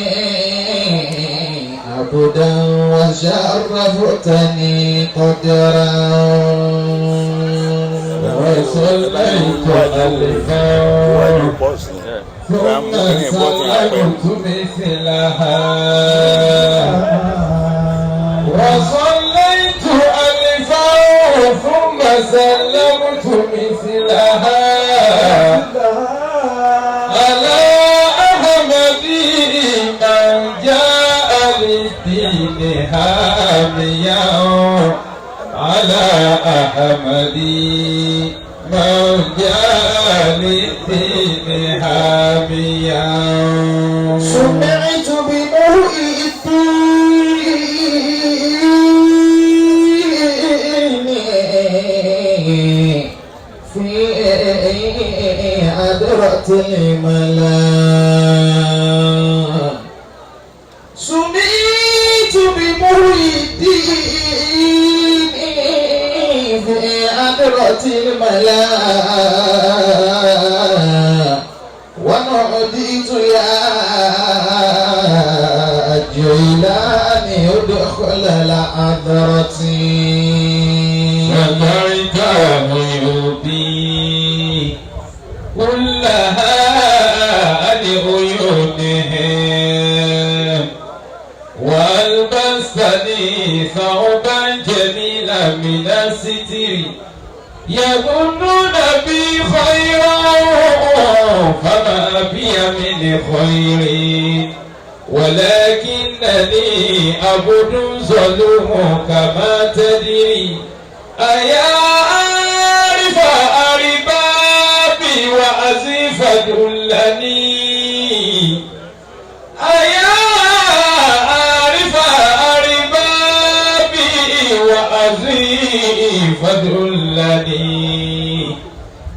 وسميتني عبدا وشرفتني قدرا وصليت ألفا ثم سلمت مثلها وصليت ألفا ثم سلمت مثلها على أحمدي من جاء للدين هاميا على أحمدي من جاء للدين هاميا سمعت بمرء الدين في حضرة الملا سمعت بمرء الدين في حضرة الملا ونوديت يا جيلاني ادخل الحضرة فدعيت عيوبي كلها لعيونهم والبسني ثوبا جميلا من الستر يظنون بي خيرا فما بي من خير ولكنني عبد ظلوم كما تدري أيا عارف أربابي وأزيف دلني أيا عارف أربابي وأزيف دلني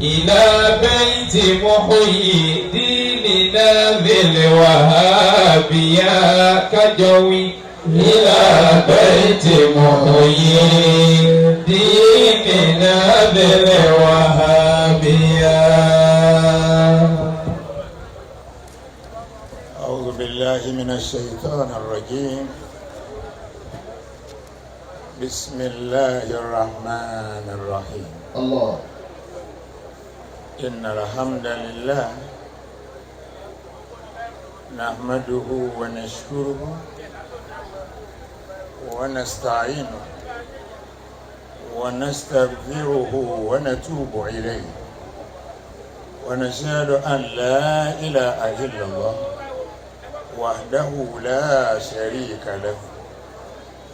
إلى بيت محيي ديننا بالوهابية كجوي إلى بيت محيي ديننا بالوهابية. أعوذ بالله من الشيطان الرجيم. بسم الله الرحمن الرحيم. الله. إن الحمد لله نحمده ونشكره ونستعينه ونستغفره ونتوب إليه ونشهد أن لا إله إلا الله وحده لا شريك له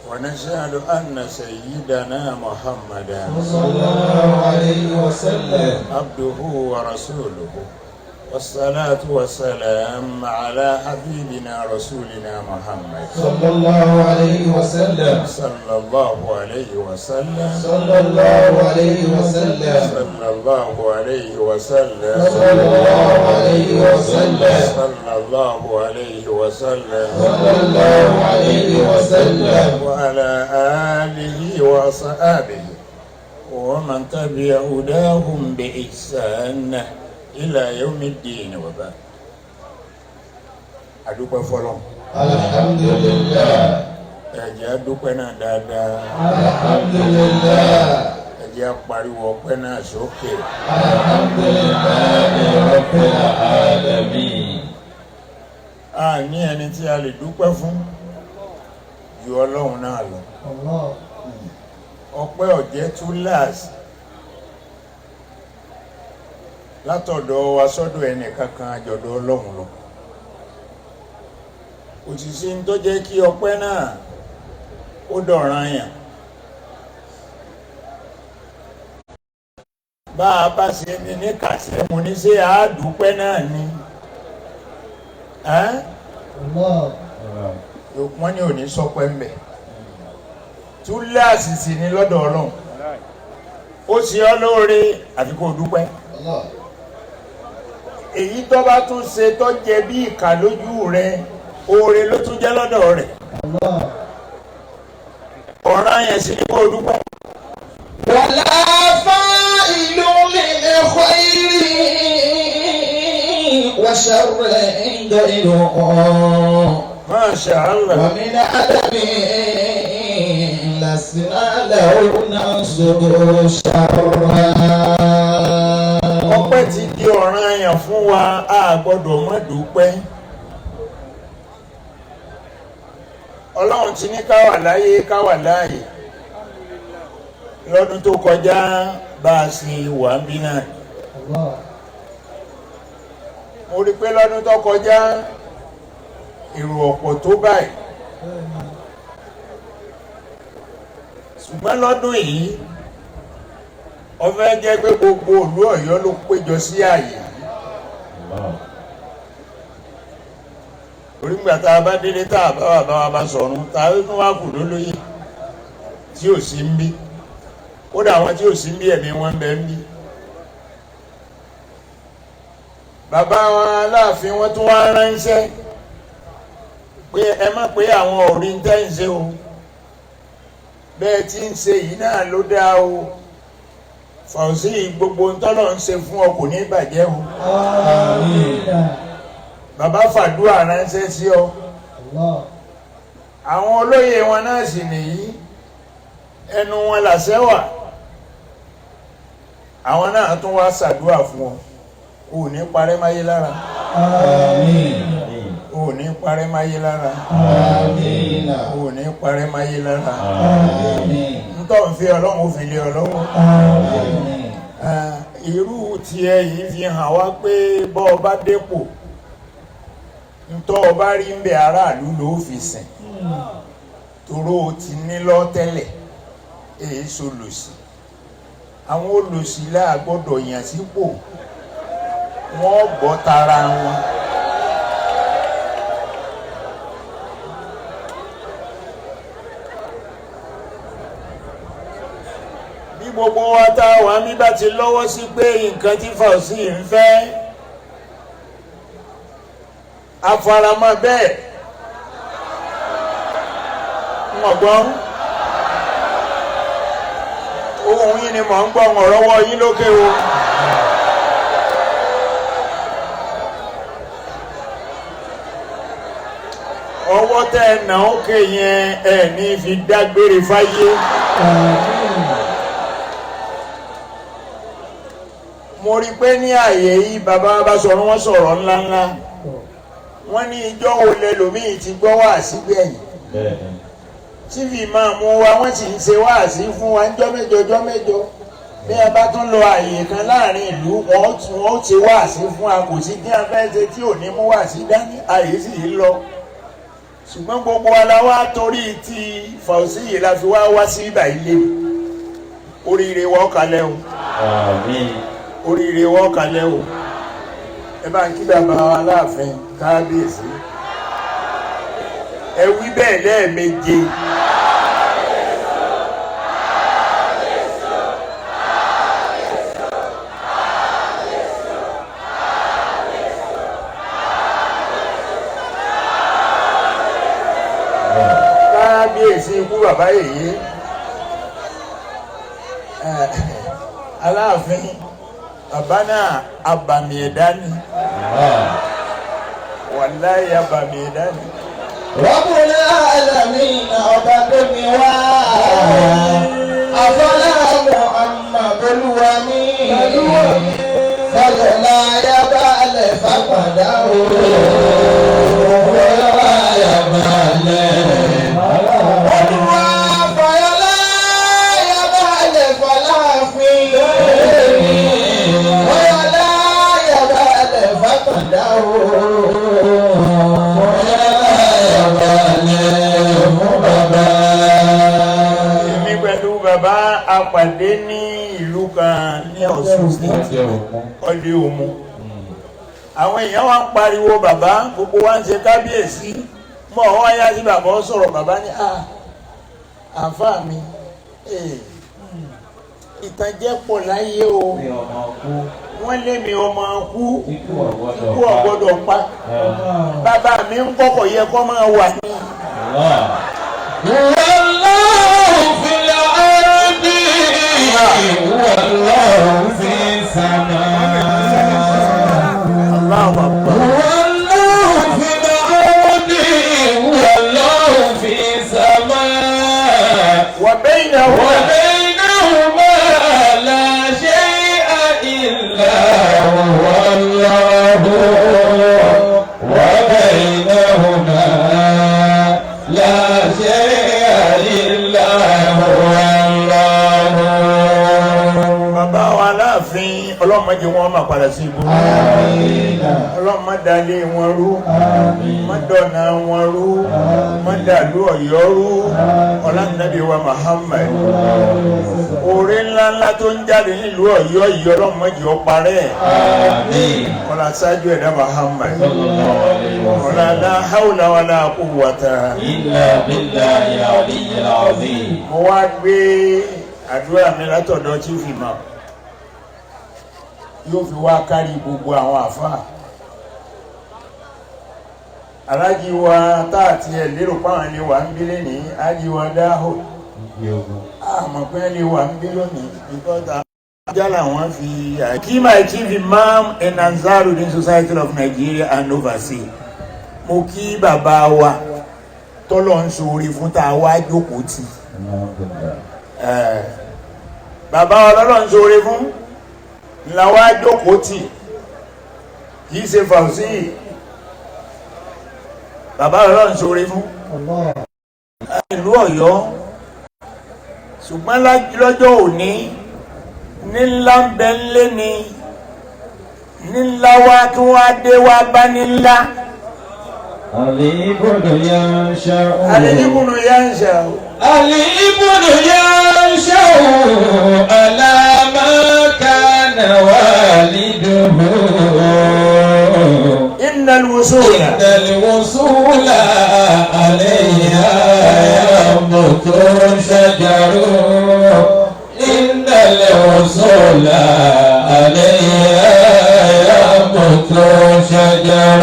ونشهد أن سيدنا محمدا صلى الله عليه وسلم عبده ورسوله والصلاة والسلام على حبيبنا رسولنا محمد صلى الله عليه وسلم صلى الله عليه وسلم صلى الله عليه وسلم صلى الله عليه وسلم صلى الله عليه وسلم صلى الله عليه وسلم صلى الله عليه وسلم وعلى آله وصحابه ومن تبع هداهم بإحسان إلى يوم الدين وبعد. adúpẹ́ fọ́lọ́run. alhamdulillah. ẹ jẹ́ a dúpẹ́ náà dáadáa. alhamdulillah. ẹ jẹ́ a pariwo ọpẹ́ náà sókè. alhamdulillahi rabbil alamin. a ní ẹni tí a lè dúpẹ́ fún ju Ọlọ́run náà lọ. ọpẹ́ ọ̀jẹ́ túláàsì látọ̀dọ̀ wa sọ́dọ̀ ẹnì kankan àjọ̀dọ̀ Ọlọ́run lọ. òṣìṣẹ́ ń tó jẹ́ kí ọpẹ́ náà ó dọ̀ranyàn. bá a bá ṣe ní ní kàṣẹ́ mo ní ṣe àádúpẹ́ náà ni wọ́n ní òní sọpẹ́ ń bẹ̀. túláàsì sì ni lọ́dọ̀ Ọlọ́run. ó ṣe ọ́ lóore àfi kó dúpẹ́. èyí tó bá tún ṣe tó jẹ bí ìkà lójú rẹ oore ló tún jẹ́ lọ́dọ̀ rẹ̀. ọ̀ràn yẹn sì ni kó dúpẹ́. شر غيره Masha Allah. ومن عدم لسنا له ننصب شرا. Ọpẹ́ ti di ọ̀ranyàn fún wa, a gbọ́dọ̀ má dúpẹ́. Ọlọ́run ti ní ká wà láyé ká wà láàyè. Lọ́dún tó kọjá bá a sì wà ń bí náà. Mo rí pé lọ́dún tó kọjá èrò ọ̀pọ̀ tó báyìí. Ṣùgbọ́n lọ́dún yìí ó fẹ́ jẹ́ pé gbogbo ìlú Ọ̀yọ́ ló péjọ sí ààyè. Orí gbà tá a bá délé tá a bá wà bá wa bá sọ̀run tá a tún wá kù lólóyè tí ò sí ń bí. Kódà àwọn tí ò sí ń bí ẹ̀mí wọn ń bẹ ń bí. Bàbá wọn Aláàfin wọn tún wá ránṣẹ́ pé ẹ má pé àwọn òrí ń tẹ́ ń ṣe o. Bẹ́ẹ̀ tí ń ṣe yìí náà ló dá o. Fàùsí gbogbo ntọ́lọ̀ ń ṣe fún ọ kò ní bàjẹ́ o. Bàbá fàdúrà ránṣẹ́ sí ọ. Àwọn olóyè wọn náà sì nìyí ẹnu wọn làṣẹ wà. Àwọn náà tún wá ṣàdúrà fún ọ. O ò ní parẹ́ máyé lára. O ò ní parẹ́ máyé lára. O ò ní parẹ́ máyé lára. Ntọ́ ń fi Ọlọ́run fi lé Ọlọ́run. Irú tiẹ̀ yìí fi hàn wá pé bọ́ ọ bá dépò ntọ́ ọ bá rí ń bẹ aráàlú ló fi sìn toró o ti ní lọ tẹ́lẹ̀ èyí solòsì. Àwọn olòsì láà gbọ́dọ̀ yàn sípò wọ́n gbọ́ tara wọn. Gbogbo wa tá a wà mí bá ti lọ́wọ́ sí pé nǹkan tí Fàùsí ń fẹ́ afaramọ́ bẹ́ẹ̀ ọgbọ́n ohun yìí ni mò ń gbọ́ ọ̀rọ̀wọ́ yín lókè o. Ọwọ́ tẹ́ ẹ nà ókè yẹn ẹ ní fi dágbére fáyé. Mo rí pé ní ààyè yìí bàbá bá sọ̀rọ̀ wọ́n sọ̀rọ̀ ńláńlá. Wọ́n ní ìjọ olè lòmíì ti gbọ́ wáàsí gbẹ̀yìn. TV máa mú wa wọ́n sì ń ṣe wáàsí fún wa ńjọ́ mẹ́jọ. Bí a bá tún lọ ààyè kan láàrin ìlú wọ́n ṣe wáàsí fún wa kò sí ní afẹ́ṣe tí ò ní mú wáàsí dání ààyè sì yìí lọ. Ṣùgbọ́n gbogbo wa la wá torí ti Fàùsí yìí la fi wá sí ibà ilé. Oríire wọ́n kalẹ̀ o. Àmín. Oríire wọ́n kalẹ̀ o. Ẹ bá ń kí bàbá wa Aláàfin Kábíyèsí. Ẹ wí bẹ́ẹ̀ lẹ́ẹ̀méje. Kábíyèsí ikú bàbá yèyé. Aláàfin bàbá náà abàmì ẹ̀dá ni. Wàláhì abàmì ẹ̀dá ni. Rabbul alamin ọba tó mi wá. Afọlá Muhammad olúwa mi. Fọlọ́lá yaba alẹ́ fapàdà o. Fọlọ́lá yaba alẹ́. Olúwa fọlọ́lá yaba alẹ́ fọláfin. Fọlọ́lá yaba alẹ́ fapàdà o. Èmi pẹ̀lú bàbá apàdé ní ìlú kan ní Ọ̀ṣun State, Ọdẹ Òmu. Àwọn èèyàn wá ń pariwo bàbá, gbogbo wa ń ṣe kábíyèsí. Mọ̀ wọ́n wáyá sí bàbá ó sọ̀rọ̀ bàbá ní àfáà mi. Ìtànjẹ pọ̀ láyé o. Wọ́n lé mi ọmọ kú, ikú ọ̀gbọ́dọ̀ pa. Bàbá mi ń kọ́kọ̀ yẹ kó máa wà ní. Wallahu fil ardi wallahu fis samaa. Allahu Akbar. ọlọ́run má jẹ́ wọn máa padà sí ibú ọlọ́run má dalé wọn rú má dọ̀nà wọn rú má dàlú Ọ̀yọ́ rú ọlọ́nàbí wa Muhammad oore ńláńlá tó ń jáde nílùú Ọ̀yọ́ yìí ọlọ́run má jẹ́ ó parẹ́ ọlá ṣáájú ẹ̀dá Muhammad ọlá la hawla wala quwwata illa billahi al-aliyyil azim. mo wá gbé àdúrà mi látọ̀dọ̀ chief imam yóò fi wá kárí gbogbo àwọn àfáà alájí wa táàtì ẹ̀ lérò páwọn ilé wa ń bí lẹ́ni ájí wa dáhò àmọ́ pé ilé wa ń bí lónìí ìkọ́ta jálà wọ́n fi kí my chief imam in Ansarudeen Society of Nigeria and overseas mo kí bàbá wa tọ́lọ̀ ń sori fún tá a wá jókòó tì bàbá ọlọ́lọ́ ń sori fún ńlá wá jókòó tì kì í ṣe fàùsí bàbá ọlọ́lọ́ ń sori fún ìlú Ọ̀yọ́ ṣùgbọ́n lọ́jọ́ òní ní ńlá ń bẹ ńlé ni ní ńlá wá kí wọ́n á dé wá bá ní ńlá. الإبن ينشأ الإبن ينشأ الإبن ينشأ على ما كان والده إن الوصول عليها ينبت شجر إن الوصول عليها ينبت شجر.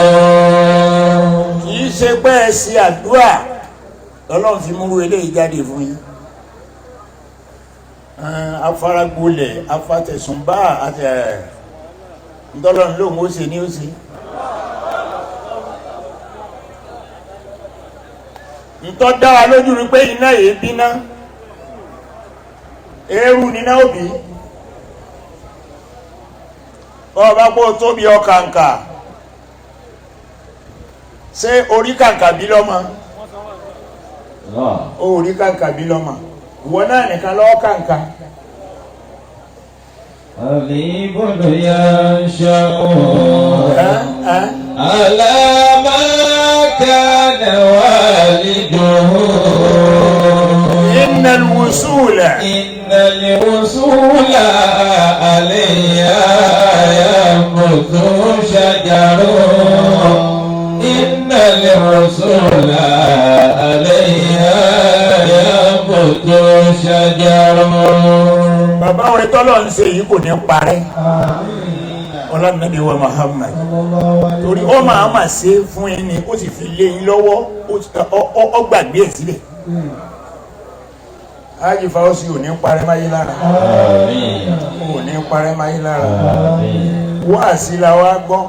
ṣe pé ẹ sí àdúrà lọ́lọ́run fi múrú eléyìí jáde fún yín afáragbolẹ̀ afátẹ̀sùnbá àti ǹtọ́lọ́run lóhun ó ṣe ní ó ṣe ǹtọ́ dá wa lójú rí pé iná yìí bíná eérú níná òbí ọba kó tóbi ọkàǹkà ṣé orí kàǹkà bí lọ́mọ orí kàǹkà bí lọ́mọ ìwọ náà nìkan lọ́wọ́ kàǹkà. الإبن ينشأ على ما كان والده إن الوصول عليها ينبت شجر إن الوصول عليها ينبت شجر. bàbá wọn tọ́lọ̀ ń ṣe yìí kò ní parẹ́ ọlọ́nàbí wa Muhammad torí ó máa ma ṣe fún yín ni ó sì fi lé yín lọ́wọ́ ó gbàgbé ẹ̀ sílẹ̀ ájì fáwọ́sì ò ní parẹ́ máyé lára ò ní parẹ́ máyé lára wá sí la wá gbọ́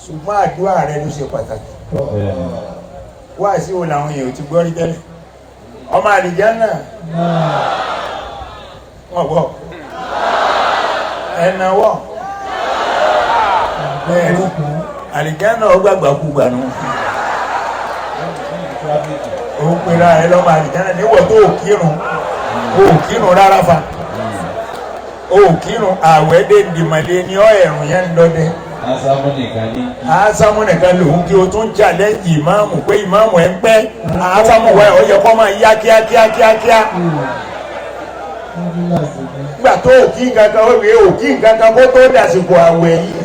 ṣùgbọ́n àdúrà rẹ ló ṣe pàtàkì wá sí wo làwọn èèyàn ti gbọ́ rí tẹ́lẹ̀ ọmọ àlìjánnà wọ́n gbọ́ ẹ̀nàwọ́ bẹ́ẹ̀ni àlìjánnà ọgbàgbà kúgbà nù ó pèrà ẹ lọ́mọ àlìjánnà níwọ̀ tó òkírùn rárá fa òkírùn àwẹ́dẹ́ ìdìmọ̀lẹ́ ní ọ̀ ẹ̀rùn yẹn ń lọ́dẹ asamu nìkan lòun kí o tún challenge ìmáàmù pé ìmáàmù ẹ̀ ń pẹ́ asamu wẹ̀ ọ yẹ kọ́ máa yá kíákíá nígbà tó òkí nǹkankan ó rèé òkí nǹkankan kó tó dàsìkò àwẹ̀ yìí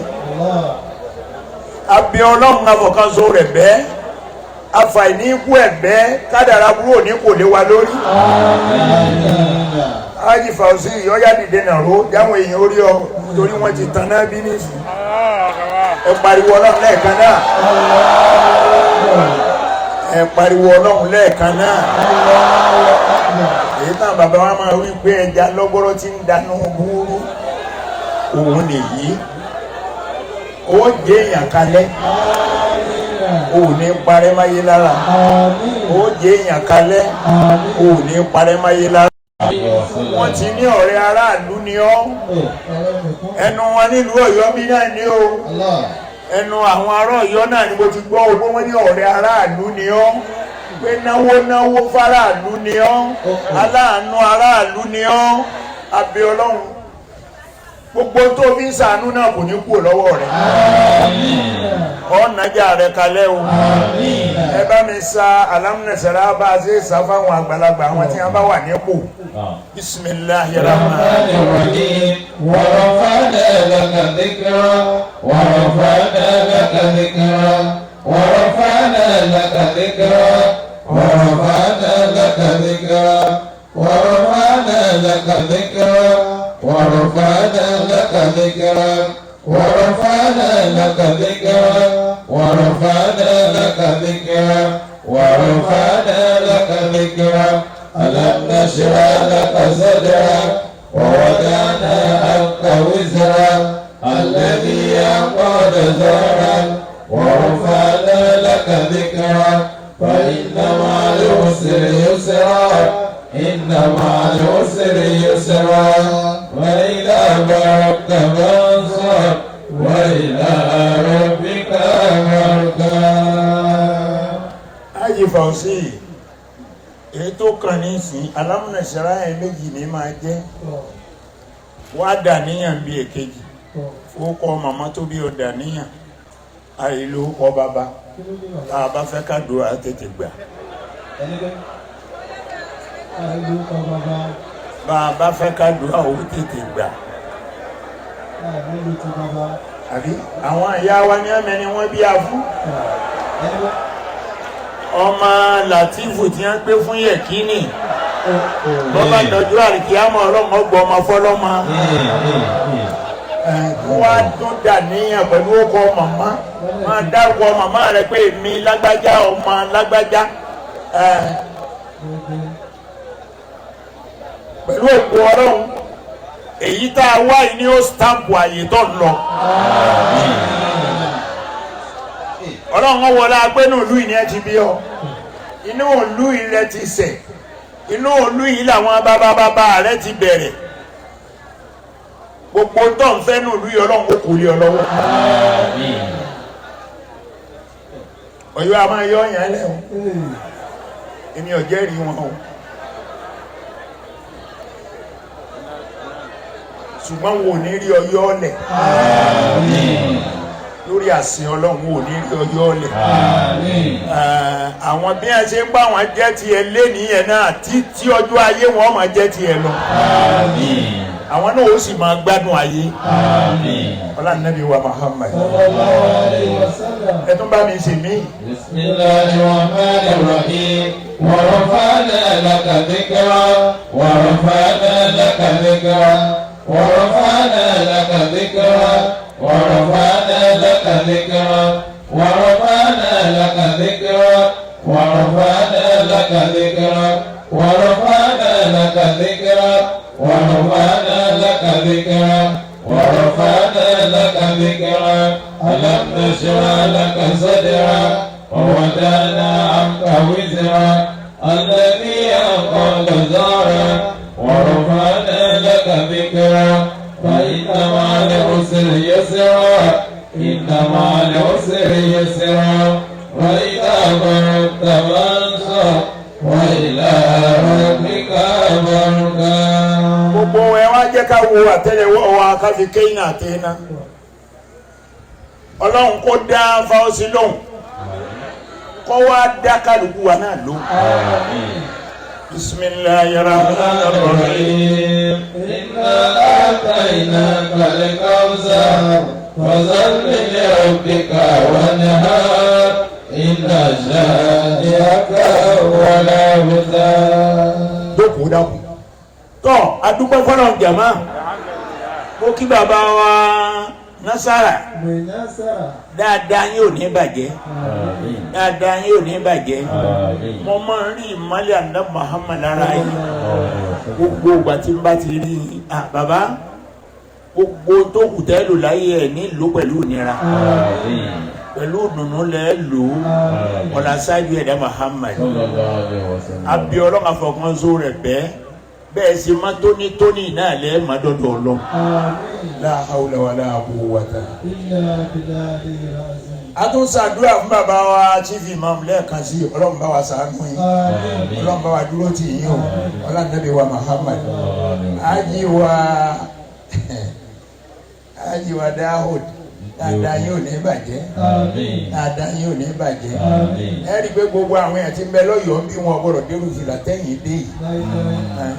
abẹ ọlọ́run afọ̀kanso rẹ̀ bẹ́ẹ̀ afàìní ikú ẹ̀ bẹ́ẹ̀ kádàrá burú òní kò lé wa lórí ájì fàùsì ọ̀yá dìde nàró jáwọn èèyàn orí ọ torí wọ́n ti tan náà bí nísìnyí ẹ pariwo ọlọ́run lẹ́ẹ̀kan náà ẹ pariwo ọlọ́run lẹ́ẹ̀kan náà èyí tán bàbá wa máa wí pé ẹja lọ́gbọ́rọ́ tí ń dáná búrú òun nìyí ó jẹ́ èèyàn kalẹ̀ ó ní parẹ́ máyé lára ó jẹ́ èèyàn kalẹ̀ ó ní parẹ́ máyé lára wọ́n ti ní ọ̀rẹ́ aráàlú ni ọ́ ẹnu wọn nílùú Ọ̀yọ́ bí náà ní o ẹnu àwọn ará Ọ̀yọ́ náà ni mo ti gbọ́ ogbó wọn ní ọ̀rẹ́ aráàlú ni ọ́ pé náwó fáráàlú ni ọ́ aláàánú aráàlú ni ọ́ abẹ Ọlọ́run gbogbo tó fi ń ṣàánú náà kò ní kúrò lọ́wọ́ rẹ̀. ọ̀nàjà rẹ̀ kalẹ̀ o. ẹ bá mi sa alámúnẹ̀sẹ̀rá bá a ṣe sá fáwọn àgbàlagbà àwọn tí wọ́n bá wà nípò. bisimilahi rahman rahim. wa rafa'na laka dhikra wa rafa'na laka dhikra wa rafa'na laka dhikra wa rafa'na laka dhikra wa rafa'na laka dhikra wa rafa'na laka dhikra wa rafa'na laka dhikra wa rafa'na laka dhikra wa rafa'na laka dhikra alam nashrah laka sadrak wa wada'na anka wizrak alladhi anqadha dhahrak wa rafa'na laka dhikrak fa inna ma'al usri yusra inna ma'al usri yusra wa ila rabbika fansab wa ila rabbika farghab. Haji Fauzi èyí tó kàn ní ìsìn alámúnẹ̀sẹ̀rá ẹ̀ méjì ní máa jẹ́ wá dàníyàn bí èkejì fowókọ màmá tó bí o dàníyàn àìlú ọ bàbá tá a bá fẹ́ ká dùn á tètè gbà. bá a bá fẹ́ ká dùn á ó tètè gbà. àbí àwọn ìyá wa ní àmẹ́ni wọ́n bí a fún. ọmọ Latifu tí wọ́n gbé fún Yẹ̀kínì bọ́bá dọ̀jú àríkíámọ̀ ọlọ́mọ gbọ́ ọmọ fọlọ́mọ wọ́n á tún dà níyàn pẹ̀lú ọkọ̀ màmá máa dárúkọ màmá rẹ̀ pé èmi lágbájá ọmọ lágbájá pẹ̀lú òkú ọlọ́run èyí tá a wá yìí ni ó stamp àyè tó ń lọ. ọlọ́run wọlé agbẹ́nú ìlú yìí ni ẹ ti bí ọ inú ìlú yìí rẹ ti sẹ̀ inú ìlú yìí làwọn bàbá rẹ ti bẹ̀rẹ̀ gbogbo tó ń fẹ́ nù ìlú yìí ọlọ́run kò lè ọ lọ́wọ́. ọ̀yọ́ a máa yọ ọ̀yàn lẹ́wọ̀n èmi ò jẹ́rìí wọn o ṣùgbọ́n wo ní rí ọyọ́ ọ̀lẹ̀ lórí àsìn ọlọ́run ò ní rí ọyọ́ ọ̀lẹ̀ àwọn bí wọ́n ṣe ń bá wọn jẹ́ tiẹ̀ lé nìyẹn náà tí ọjọ́ ayé wọn máa jẹ́ tiẹ̀ lọ àwọn náà ó sì máa gbádùn ayé ọlọ́run Nábì wa Muhammad ẹ tún bá mi ṣe mí. bismillahir rahmanir rahim wa rafa'na laka dhikra wa rafa'na laka dhikra wa rafa'na laka dhikra wa rafa'na laka dhikra wa rafa'na laka dhikra wa rafa'na laka dhikra wa rafa'na laka dhikra wa rafa'na laka dhikra wa rafa'na laka dhikra alam nashrah laka sadrak wa wada'na anka wizrak alladhi anqadha dhahrak wa rafa'na laka dhikrak fa inna ma'al usri yusra inna ma'al usri yusra wa idha faragta fansab wa ila rabbika farghab. gbogbo ẹ wá jẹ́ ká wo àtẹ́lẹwọ́ wa ká fi kéyìn àtẹ́ná ọlọ́run kó dá Fáwọ́sí lóhùn kó wá dá kálukú wa náà lóhùn. bismillahir rahmanir rahim. inna a'tainaka al-kawthar fasalli li rabbika wanhar inna shani'aka huwal abtar. dókòó dákun tọ́ adúpẹ́ fọ́nà jàmá mo kí bàbá wa Nasara dáadáa yín ò ní bàjẹ́ dáadáa yín ò ní bàjẹ́ mo máa ń rí ìmọ́lẹ̀ àná Muhammad lára yín gbogbo ìgbà tí n bá ti rí bàbá gbogbo tó kù tẹ́ lò láyé ẹ̀ nílùú pẹ̀lú ìnira pẹ̀lú ìdùnnú lẹ́ lò ó ọ̀là sáájú ẹ̀dá Muhammad àbí ọlọ́run àfọkànṣó rẹ̀ bẹ́ẹ̀ sì má tónítóní náà lẹ́ má dọ́dọ̀ ọlọ́run. La hawla wala quwwata. a tún ṣàdúrà fún bàbá wa chief imam lẹ́ẹ̀kan sí ọlọ́run bá wa ṣàánú yín ọlọ́run bá wa dúró tì yín o ọlọ́run Nábì wa Muhammad. Haji wa Haji wa Daud dáadáa yóò ní bàjẹ́ dáadáa yóò ní bàjẹ́ ẹ rí i pé gbogbo àwọn èèyàn tí ń bẹ lọ́yọ̀ọ́ bí wọn gbọ́dọ̀ dérú fìlà tẹ́yìn dé yìí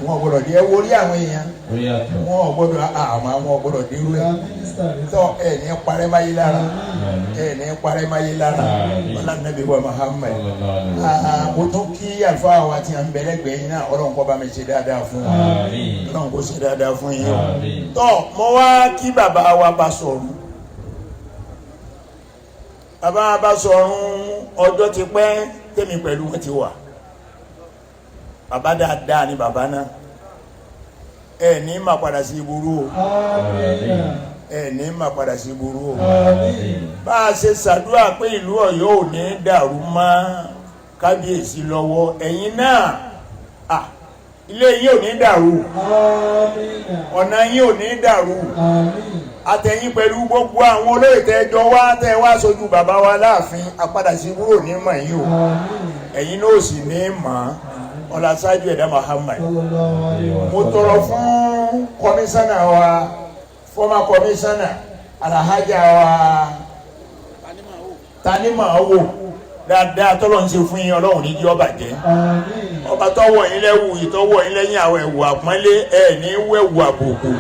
wọn gbọ́dọ̀ dé ẹ wọlé àwọn èèyàn wọn gbọ́dọ̀ àmọ́ àwọn gbọ́dọ̀ dérú ẹ tọ́ ẹ ní parẹ́ máyé lára ẹ ní parẹ́ máyé lára wọlé Ànábì wa Muhammad mo tún kí àlùfáà wa tí a ń bẹ lẹ́gbẹ̀ẹ́ yín náà Ọlọ́run kó bá mi ṣe dáadáa fún wa Ọlọ́run kó ṣe dáadáa fún yín o tọ́ mo wá kí bàbá wa bá sọ̀rọ̀ bàbá bá sọ̀rọ̀ ọjọ́ ti pẹ́ tèmi pẹ̀lú wọn ti wà bàbá dáadáa ni bàbá náà ẹ ní má padà sí ìburú o ẹ ní má padà sí ìburú o bá a ṣe ṣàdúrà pé ìlú Ọ̀yọ́ ò ní dàrú mọ́ kábíyèsí lọ́wọ́ ẹ̀yin náà ilé yín ò ní dàrú ọ̀nà yín ò ní dàrú àtẹ̀yìn pẹ̀lú gbogbo àwọn olóyè tẹ́jọ wá tẹ́ wá sójú bàbá wa láàfin àpadà sí wúrò ní mọ̀ yìí o ẹ̀yin náà sì ní mọ̀ ọ̀la ṣáájú ẹ̀dá Muhammad mo tọrọ fún kọmíṣánná wa former kọmíṣánná Alhaja wa Tanimawo dáadáa tọ́lọ́ ń ṣe fún yín Ọlọ́run ní jí ọba jẹ́ ọba tọ́wọ́ yín lẹ́wù ìtọ́wọ́ yín lẹ́yìn àwọn ẹ̀wù àpọ́nlé ẹ̀ ní wẹ̀wù àbùkù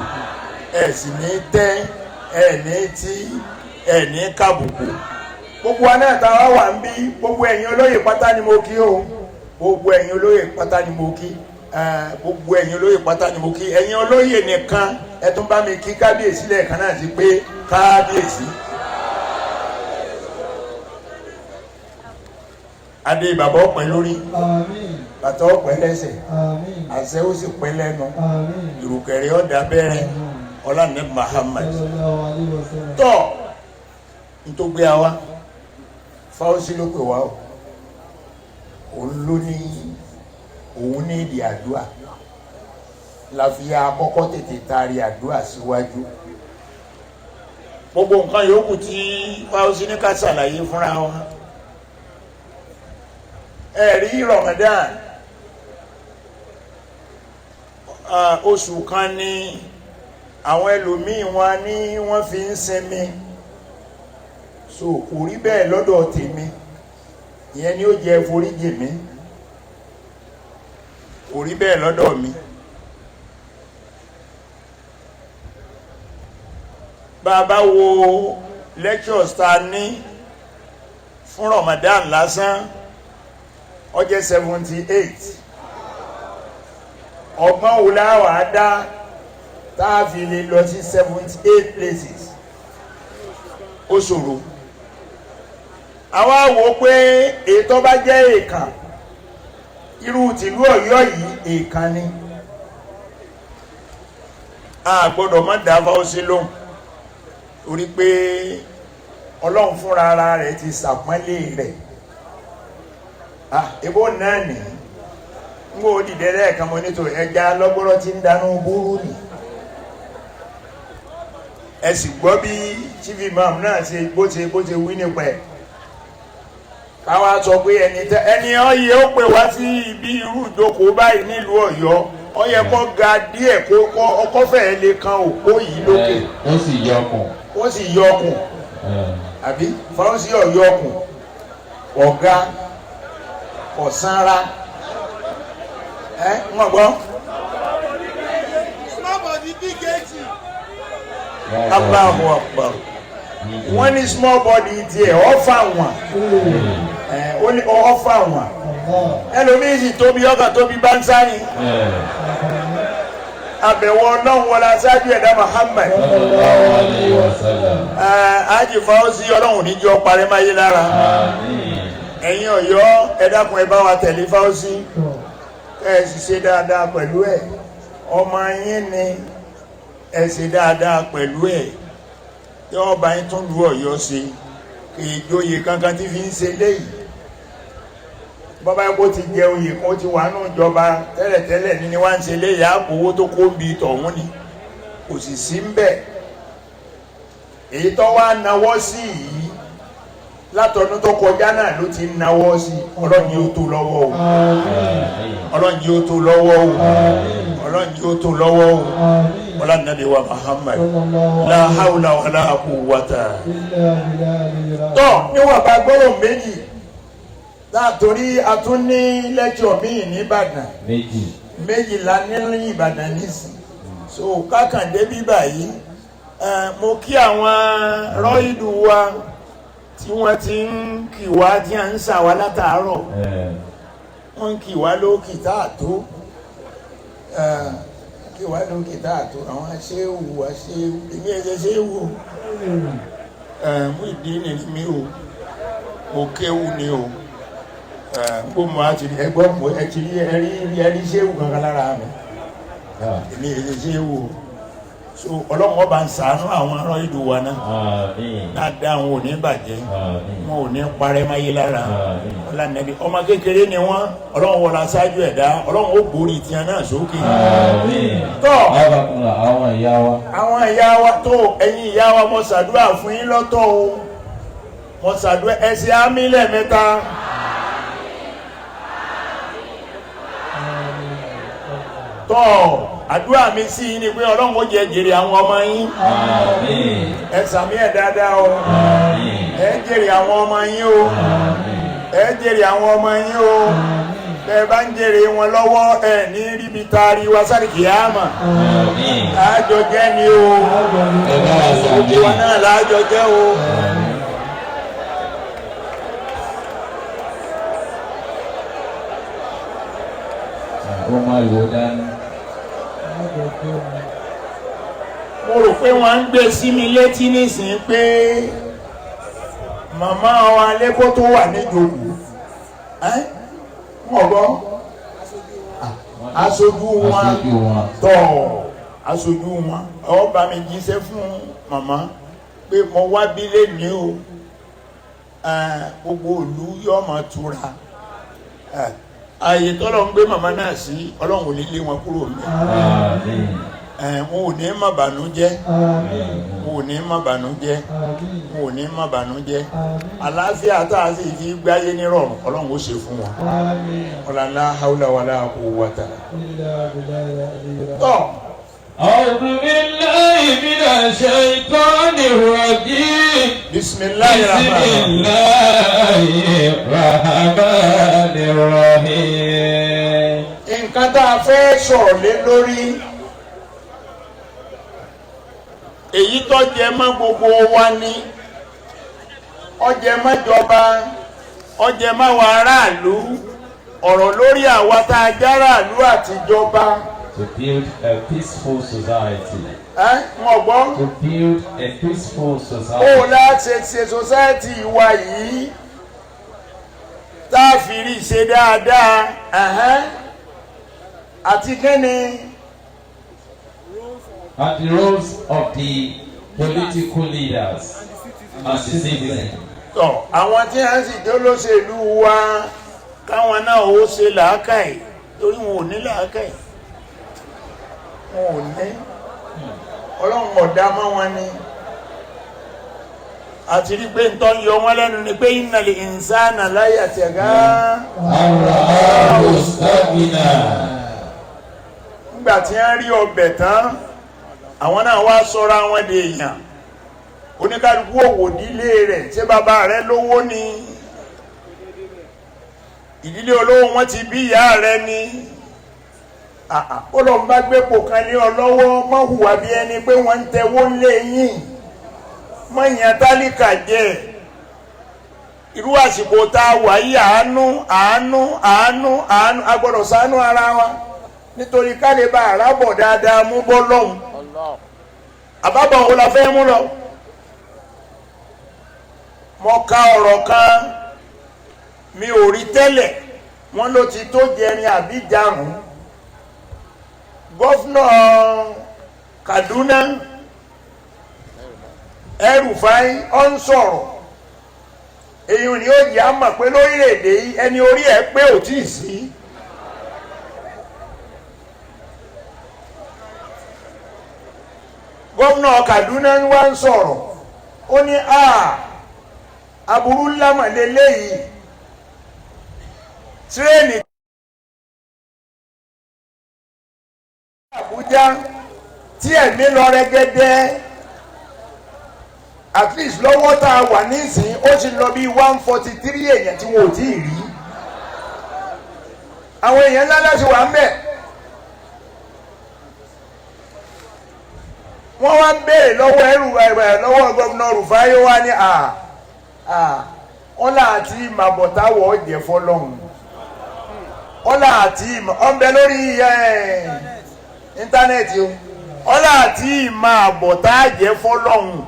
ẹ̀ sì ní tẹ́ ẹ̀ ní tí ẹ̀ ní kábùkù gbogbo aná táwa wà ń bí gbogbo ẹ̀yin olóyè pátá ni mo kí o gbogbo ẹ̀yin olóyè pátá ni mo kí gbogbo ẹ̀yin olóyè pátá ni mo kí ẹ̀yin olóyè nìkan ẹ tún bá mi kí kábíyèsí lẹ́ẹ̀kan náà sí pé kábíyèsí. adé bàbá ọpẹ lórí bàtà ọpẹ lẹ́sẹ̀ àṣẹ ó sì pẹ́ lẹ́nu ìrùkẹ̀rẹ̀ ọdà bẹ̀rẹ̀ ọlànà Muhammad tọ ntògbé àwa Fáwọsí ló pè wá o òun ló ní òun ní ìdí àdúrà láfíà àkọ́kọ́ tètè taari àdúrà síwájú gbogbo nǹkan yòókù tí Fáwọsí ní ká ṣàlàyé fúnra wa. Ẹ̀rí Ramadan oṣù kan ní àwọn ẹlòmíì wọn ní wọ́n fi ń sinmi so kò rí bẹ́ẹ̀ lọ́dọ̀ tèmi ìyẹn ni ó jẹ́ foríjì mi kò rí bẹ́ẹ̀ lọ́dọ̀ mi bàbá wo lectures ta ní fún Ramadan lásán ó jẹ́ 78 ọgbọ́n wo láwà á dá tá a fi lè lọ sí 78 places ó ṣòro àwa wò pé ètò bá jẹ́ èèkàn irú tìlú Ọ̀yọ́ yìí èèkàn ni a gbọ́dọ̀ má dá Fáwọsí lóhùn torí pé Ọlọ́run fúnra ara rẹ̀ ti ṣàpọ́nlé rẹ̀ ebo náà nì ń gbọ́ dìde lẹ́ẹ̀kan mo nítorí ẹja lọ́gbọ́rọ́ tí ń dánú búrú nì ẹ sì gbọ́ bí chief imam náà ṣe bó ṣe wí nípa ẹ̀ káwá sọ pé ẹni ọyẹ ó pè wá sí ibi irú ìjókòó báyìí nílùú Ọ̀yọ́ ó yẹ kó ga díẹ̀ kó ọkọ fẹ́ẹ́ lè kan òpó yìí lókè ó sì yọkùn àbí Fáwọsí ọ̀yọkùn ọ̀gá ọ̀sánra ń gbọ́ Allahu Akbar wọ́n ní small body díẹ̀ ọ́fà wọn ó ní ọ́fà wọn ẹlòmíì sì tóbi ọkà tóbi bá ń sáyìn àbẹ̀wò Ọlọ́run wọlé aṣáájú ẹ̀dá Muhammad Haji Fáwọsí Ọlọ́run níjọ́ parẹ́ máyé lára ẹ̀yin Ọ̀yọ́ ẹ dákun ẹ bá wa tẹ̀lé Fáwọsí ẹ sì ṣe dáadáa pẹ̀lú ẹ̀ ọmọ yín ni ẹ ṣe dáadáa pẹ̀lú ẹ̀ tí wọ́n bá yín tún lu Ọ̀yọ́ ṣe ìjòyè kankan tí fi ń ṣe léyìí bọ́bá yẹn kó ti jẹ oyè kan ti wà nù ìjọba tẹ́lẹ̀tẹ́lẹ̀ ní wá ń ṣe léyìí àpòwó tó kó ń bi tọ̀hún ni kò sì sí ń bẹ̀ èyí tó wá náwó sí yìí látọdún tó kọjá náà ló ti náwó sí Ọlọ́run yóò tó lọ́wọ́ o Ọlọ́run yóò tó lọ́wọ́ o Ọlọ́run yóò tó lọ́wọ́ o wala nabi wa Muhammad la hawla wala quwwata tó níwọ̀n bá gbọ́rọ̀ méjì torí a tún ní lẹ́kṣọ̀ míì ní Ìbàdàn méjìlá nínú Ìbàdàn nísìn so kákàndé bíbà yìí mo kí àwọn rọ́ìdù wa tí wọ́n ti ń kì wá tí a ń sà wá látàárọ̀ wọ́n ń kì wá lókì táàtó kí wá lókì táàtó àwọn aṣẹ́wò èmi ẹ̀ṣẹ̀ ṣẹ́wò mú ìdí nìyí mi o mo kéwù ni o gbọ́mọ̀ àti ẹgbọ́n mọ̀ ẹ̀kì ẹ̀rí ṣéwù kankan lára mi èmi ẹ̀ṣẹ̀ ṣéwò so ọlọ́run ọba ń ṣàánú àwọn ọ̀rọ̀ ìlú wa náà dáadáa wọn ò ní bàjẹ́ wọn ò ní parẹ́ máyé lára ọlànàbí ọmọ kékeré ni wọn ọlọ́run wọlá ṣáájú ẹ̀dá ọlọ́run ó borí tiẹ̀ náà sókè. tọ́ àwọn ìyá wa tó ẹ̀yin ìyá wa mo ṣàdúrà fún yín lọ́tọ̀ o mo ṣàdúrà ẹ̀sìn àmì lẹ́ẹ̀mẹ́ta. tọ́ àdúrà mi sí yín ni pé ọlọ́run ó jẹ jèrè àwọn ọmọ yín ẹ sàmí ẹ̀ dáadáa o ẹ jèrè àwọn ọmọ yín o ẹ jèrè àwọn ọmọ yín o bẹ́ẹ̀ bá ń jèrè wọn lọ́wọ́ ẹ ní ríbi taari wa sáré kìámà láàjọ jẹ́ ni o gbogbo wa náà láàjọ jẹ́ o. mo rò pé wọ́n ń gbé sí mi létí nísìnyí pé màmá wa lẹ́kọ́ tó wà níjòkó wọ́n gbọ́ aṣojú wọn tọ̀ aṣojú wọn ọ bá mi jíṣẹ́ fún màmá pé mo wá bí lẹ́ni o gbogbo ìlú yóò máa túra ààyè tọ́lọ̀ ń gbé màmá náà sí ọlọ́run ò ní lé wọn kúrò mẹ́ wọn ò ní má bànújẹ́ wọn ò ní má bànújẹ́ wọn ò ní má bànújẹ́ àlàáfíà tá a sì fi gbáyé nírọ̀rùn ọlọ́run ó ṣe fún wọn ọ̀làlá haúlà wàlá quwwata. tọ́ أعوذ بالله من الشيطان الرجيم بسم الله الرحمن الرحيم. nǹkan tá a fẹ́ sọ̀rọ̀ lé lórí èyí tó jẹ mọ́ gbogbo wa ní ó jẹ mọ́ ìjọba ó jẹ mọ́ àwọn aráàlú ọ̀rọ̀ lórí àwa tá a járàlú àtijọba. To build a peaceful society. To build a peaceful society. Ó láti ṣe society wa yìí tá a fi rí ṣe dáadáa àti kíni. And the roles of the political leaders and the citizens. Àwọn tí a ń sì dé olóṣèlú wa káwọn náà ó ṣe làákàyè torí wọn ò ní làákàyè. Wọn ò ní ọlọ́run ọ̀dá mọ́ wọn ni àti rí pé ntọ́ yọ wọn lẹ́nu ni pé innal insana la yatgha nígbà tí wọ́n rí ọbẹ̀ tán àwọn náà wá sọ́ra wọn di èèyàn oníkálukú òwò dílé rẹ̀ ṣé bàbá rẹ̀ lówó ni ìdílé olówó wọn ti bí ìyá rẹ̀ ni ó lọ bá gbépò kan ní ọlọ́wọ́ mọ́ hùwà bí ẹni pé wọ́n ń tẹwó lé yín mọ́ ìyẹn tálíkà jẹ́ irú àsìkò tá a wà yí àánú a gbọ́dọ̀ ṣàánú ara wa nítorí ká lè bá àrábọ̀ dáadáa mú bọ́ lọ́hùn àbábọ̀ wo la fẹ́ mú lọ. mo ka ọ̀rọ̀ kan mi ò rí tẹ́lẹ̀ wọ́n ló ti tó jẹrin àbí jarùn gọ́fúnà Kaduna El-Rufai ó ń sọ̀rọ̀ èyí ni ó jẹ́ àmọ̀ pé lórílẹ̀‐èdè yìí ẹni orí ẹ̀ pé ò tí ì sí. Gọ́fúnà Kaduna wá ń sọ̀rọ̀ ó ní aburú ńlá mọ̀lẹ́lẹ́ yìí tírẹ́ẹ̀nì Àbújá tí ẹ̀mí lọ rẹ́gẹ́dẹ́ at least lọ́wọ́ tá a wà nísìnyí ó ti lọ bí 143 èèyàn tí wọn ò tí ì rí àwọn èèyàn ńlá láti wà ń bẹ̀. wọ́n wá ń béèrè lọ́wọ́ gómìnà Rufai wá ní ọ̀là àti màbọ̀táwọ̀ ọ̀jẹ̀ fọlọ́hún ọ̀là àti ọ̀nbẹ lórí íńtánẹ́ẹ̀tì o ọ̀là àti màbọ̀tá jẹ́ fọlọ́hún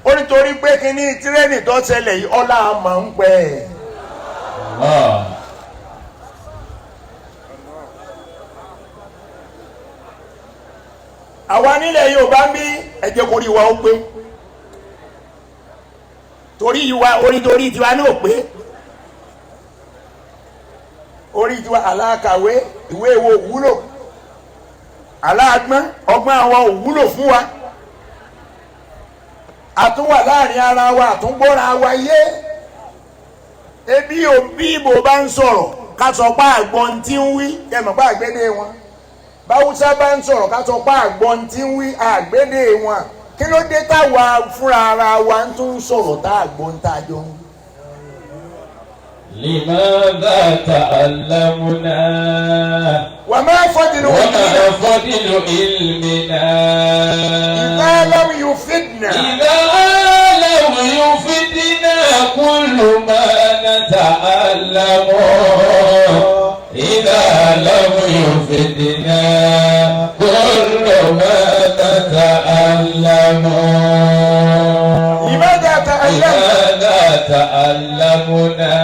ó nítorí pé kíní tírẹ́nì tó ṣẹlẹ̀ yìí ọ̀là máa ń pẹ́ àwa nílẹ̀ Yorùbá ń bí ẹ̀jẹ̀ kò rí wa ó pé torí ìwà orí tiwa náà pé orí tiwa alákàwé ìwé wo wúlò aláàgbọ́n ọgbọ́n àwọn ò wúlò fún wa àtúnwà láàrin ara wa àtúngbọ́ra wa yé ebi òbí ìbò bá ń sọ̀rọ̀ ká sọ pé àgbọn tí ń wí kẹmọ̀ pé àgbédè wọn báwùsá bá ń sọ̀rọ̀ ká sọ pé àgbọn tí ń wí àgbédè wọn kí ló dé táwa fúnra ara wa ń tún sọ̀rọ̀ tá àgbọn tá a jọ ń. لماذا تعلمنا وما فضل علمنا إذا لم يفدنا كل ما نتعلم إذا لم يفدنا كل ما نتعلم لماذا تعلمنا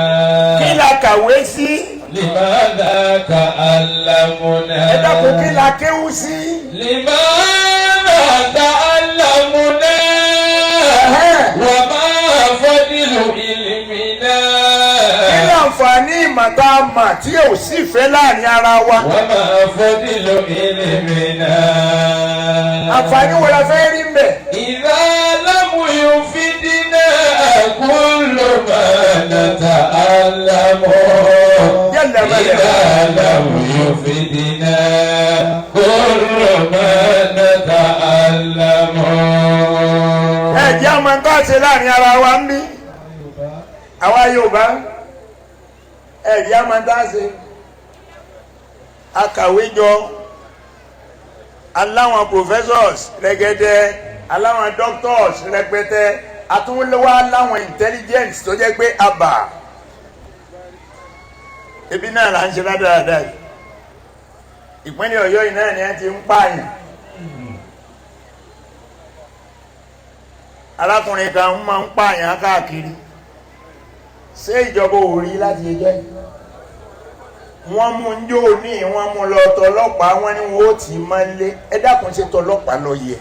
kí la kàwé sí. لماذا تعلمنا ẹ dákun kí la kéwú sí. لماذا تعلمنا وما فضل علمنا kí láǹfààní ìmọ̀ta mà tí ò sì fẹ́ láàrin ara wa. وما فضل علمنا àǹfààní wo la fẹ́ rí mbẹ̀. إذا لم يفدنا كل ما نتعلم إذا لم يفدنا كل ما نتعلم. ẹ jẹ́ àmọ́ nǹkan ṣe láàrin ara wa ń bí. àwa Yorùbá ẹ jẹ́ àmọ́ nǹkan ṣe. akàwé jọ aláwọn professors rẹ̀gẹ̀dẹ̀ aláwọn doctors rẹpẹtẹ àtúnwá aláwọn intelligence tó jẹ́ pé àbà ebi náà là ń ṣe dáadáa yìí ìpínlẹ̀ Ọ̀yọ́ yìí náà ni a ti ń pààyàn arákùnrin kan máa ń pààyàn káàkiri ṣé ìjọba ò rí láti ẹjọ́ yìí wọ́n mú ń jó ní wọ́n mú lọ tọlọ́pàá wọ́n ní wọ́n ó tì í máa lé ẹ dákun ṣe tọlọ́pàá lọ yẹ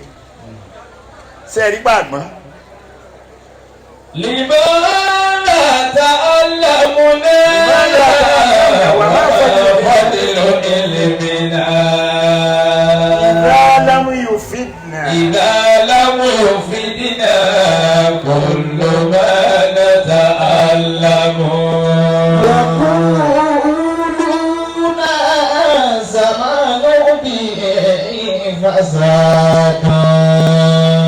ṣe rí gbàgbọ́n. لماذا تعلمنا وما فضل علمنا إذا لم يفدنا إذا لم يفدنا كل ما نتعلم يقولون زمان به فسادا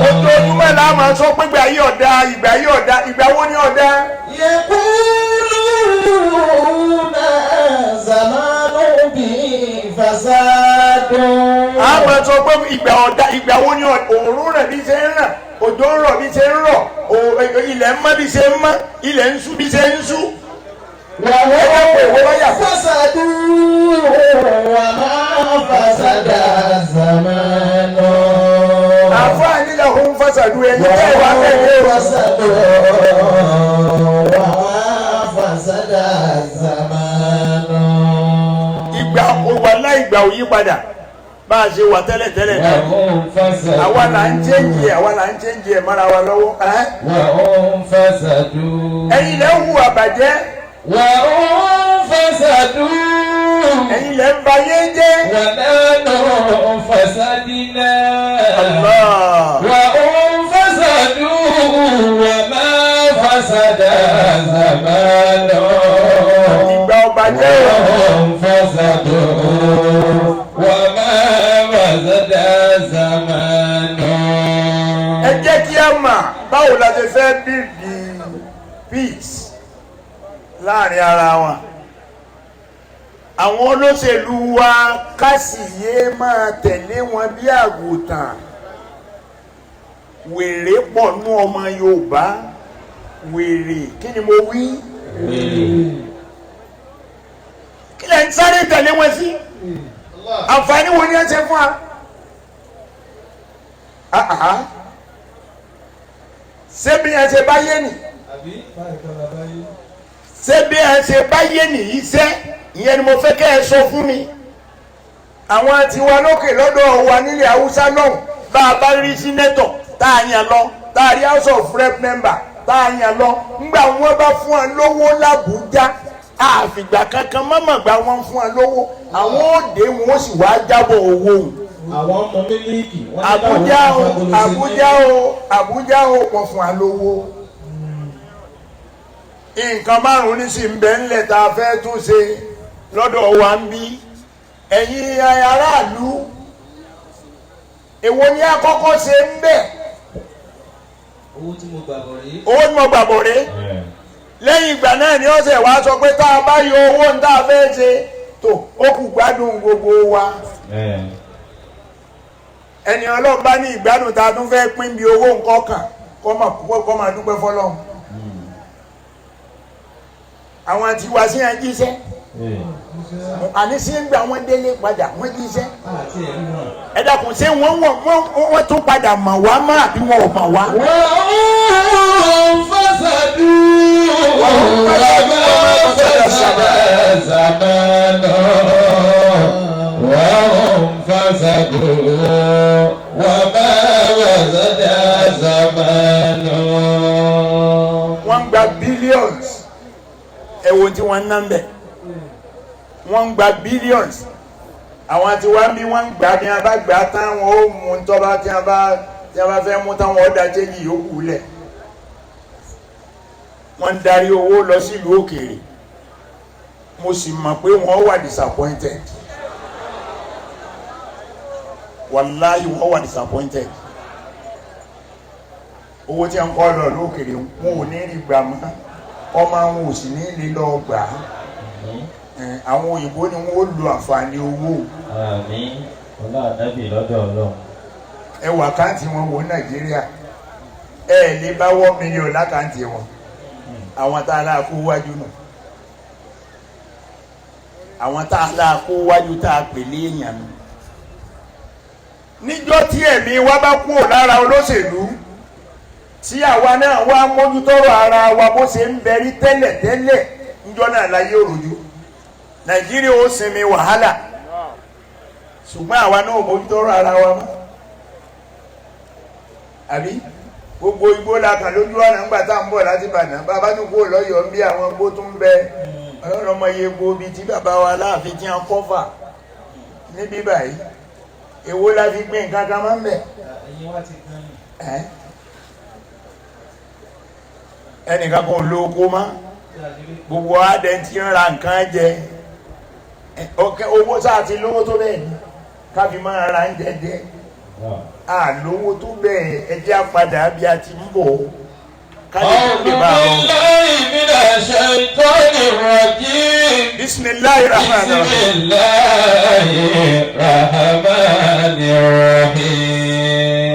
ojoojúmọ́ la máa sọ pé ìgbà yìí ọ̀dà ìgbà yìí ọ̀dà ìgbà wo ni ọ̀dà. يقولون زمان به فسادا a máa sọ pé ìgbà ọ̀dà ìgbà wo ni òórùn rẹ̀ bí ṣe ń ràn òjò ń rọ̀ bí ṣe ń rọ̀ ilẹ̀ ń mọ́ bí ṣe ń mọ́ ilẹ̀ ń ṣú bí ṣe ń ṣú. فساد وما فسد الزمان àfáàní làwọn ń fásádù ẹni tẹ́ ẹ wá fẹ́ẹ́ فساد وما فسد الزمان ìgbà wàlá ìgbà ò yí padà bá a ṣe wà tẹ́lẹ̀tẹ́lẹ̀ náà àwa là ń chẹ́ǹjì ẹ̀ mọ́ra wa lọ́wọ́. وهم فسدوا ẹ̀yin lẹ́ ń hu àbàjẹ́ وهم فسدوا ẹ̀yin lẹ́ ń bayé jẹ́. ونحن فسدنا Allah. وهم فسدوا وما فسد زمان ìgbà ọ̀bàjẹ́ وهم فسدوا وما فسد زمان jẹ́ kí a mọ̀ báwo la ṣe fẹ́ bíìdì peace láàrin ara wa. Àwọn olóṣèlú wa kásìyé máa tẹ̀lé wọn bí àgùntàn. Wèrè pọ̀ nú ọmọ Yorùbá. Wèrè kí ni mo wí? Kí lẹ ń sáré tẹ̀lé wọn sí? Àǹfààní wo ni ẹ ṣe fún wa? Ṣé bí ẹ ṣe bá yé nì? Ṣé bí ẹ ṣe bá yé nì yìí ṣe? Ìyẹn ni mo fẹ́ kẹ́ ẹ sọ fún mi. Àwọn tiwa lókè lọ́dọ̀ wa nílẹ̀ Haúsá náà bá a bá rí sínétọ̀ tá a yàn lọ, tá a rí House of Rep member tá a yàn lọ, ńgbà wọn bá fún wa lówó l'Àbújá àfìgbà kankan mọ́mọ́ gba wọn fún wa lówó, àwọn òde wọn ó sì wá jábọ̀ owó. Àwọn ọmọ mílíkì Àbújá o wọ́n fún wa lówó. Nǹkan márùn-ún ní sì ń bẹ ńlẹ̀ tá a fẹ́ tún ṣe lọ́dọ̀ wa ń bí. Ẹ̀yin aráàlú, èwo ni a kọ́kọ́ ṣe ń bẹ̀? owó tí mo gbàgbọ́ rèé. Lẹ́yìn ìgbà náà ni ó ṣe wá sọ pé tá a bá yọ owó ń tá a fẹ́ ṣe tó ó kù gbádùn gbogbo wa. Ẹni Ọlọ́run bá ní ìgbádùn tá a tún fẹ́ pín bí owó nǹkan kan kọ́ máa dúpẹ́ fọ́lọ́run. Àwọn àti wá sí ẹ̀ jíṣẹ́. Àní sí ń gbà wọ́n délé padà wọ́n jíṣẹ́. Ẹ dákun ṣé wọ́n tún padà mọ̀ wá má àbí wọn ò mọ̀ wá. Wọ́n fásádù zamana. Wọ́n fásádù wọ́n bá wàzádà zamana. Wọ́n gba billions. Ẹ̀wọ̀n tí wọ́n ná ń bẹ̀. Wọ́n gba billions. Àwọn àti wá bí wọ́n gbà ní a bá gbà táwọn ó mú tọ́ba tí a bá fẹ́ mú táwọn ọ̀dà jẹ́jì yòókù lẹ̀. Wọ́n darí owó lọ sílùú òkèèrè. Mo sì mọ̀ pé wọ́n wà disappointed. Wàláhì wọ́n wà disappointed. Owó tí a ń kọ́ lọ lókèèrè wọn ò ní rí gbà mọ́. Ọmọ àwọn ò sì ní lè lọ gbà á. Àwọn òyìnbó ni wọ́n lo àǹfààní owó. Àmín. Ọlá ànábì lọ́dọ̀ Ọlọ́run. Ẹ wà káǹtì wọn wo Nàìjíríà. Ẹ lè bá $1 million lákàǹtì wọn. Àwọn tá a láà kó wájú nù. Àwọn tá a láà kó wájú tá a pèlè èèyàn nù. Níjọ́ tí ẹ̀mí wa bá kúrò lára olóṣèlú, tí àwa náà wá mójútọ́rọ̀ ara wa bó ṣe ń bẹ̀rí tẹ́lẹ̀ níjọ́ náà láyé òròjú. Nàìjíríà ó sinmi wàhálà, ṣùgbọ́n àwa náà mójútọ́rọ̀ ara wa mọ́. Àbí gbogbo igbó la kàn lójú ọ̀nà ńgbà tá à ń bọ̀ láti Ìbàdàn, bàbá tún kúrò lọ́yọ̀ọ́ ń bí àwọn igbó tún ń bẹ. Ọlọ́mọ iye igbó bíi tí bàbá wa láàfin tí wọ́n kọ́fà níbí báyìí. Èwo la fi gbé nǹkan kan máa ń bẹ̀. Ẹnìkan kan lo oko mọ́, gbogbo adẹ tí ń ra nǹkan jẹ. Owó sáà ti lówó tó bẹ́ẹ̀ ni káfí máa ra ń jẹjẹ. Lówó tó bẹ́ẹ̀ ẹjẹ́ àpadà bí a ti ń bọ̀. Bismillahir Rahmanir Rahim.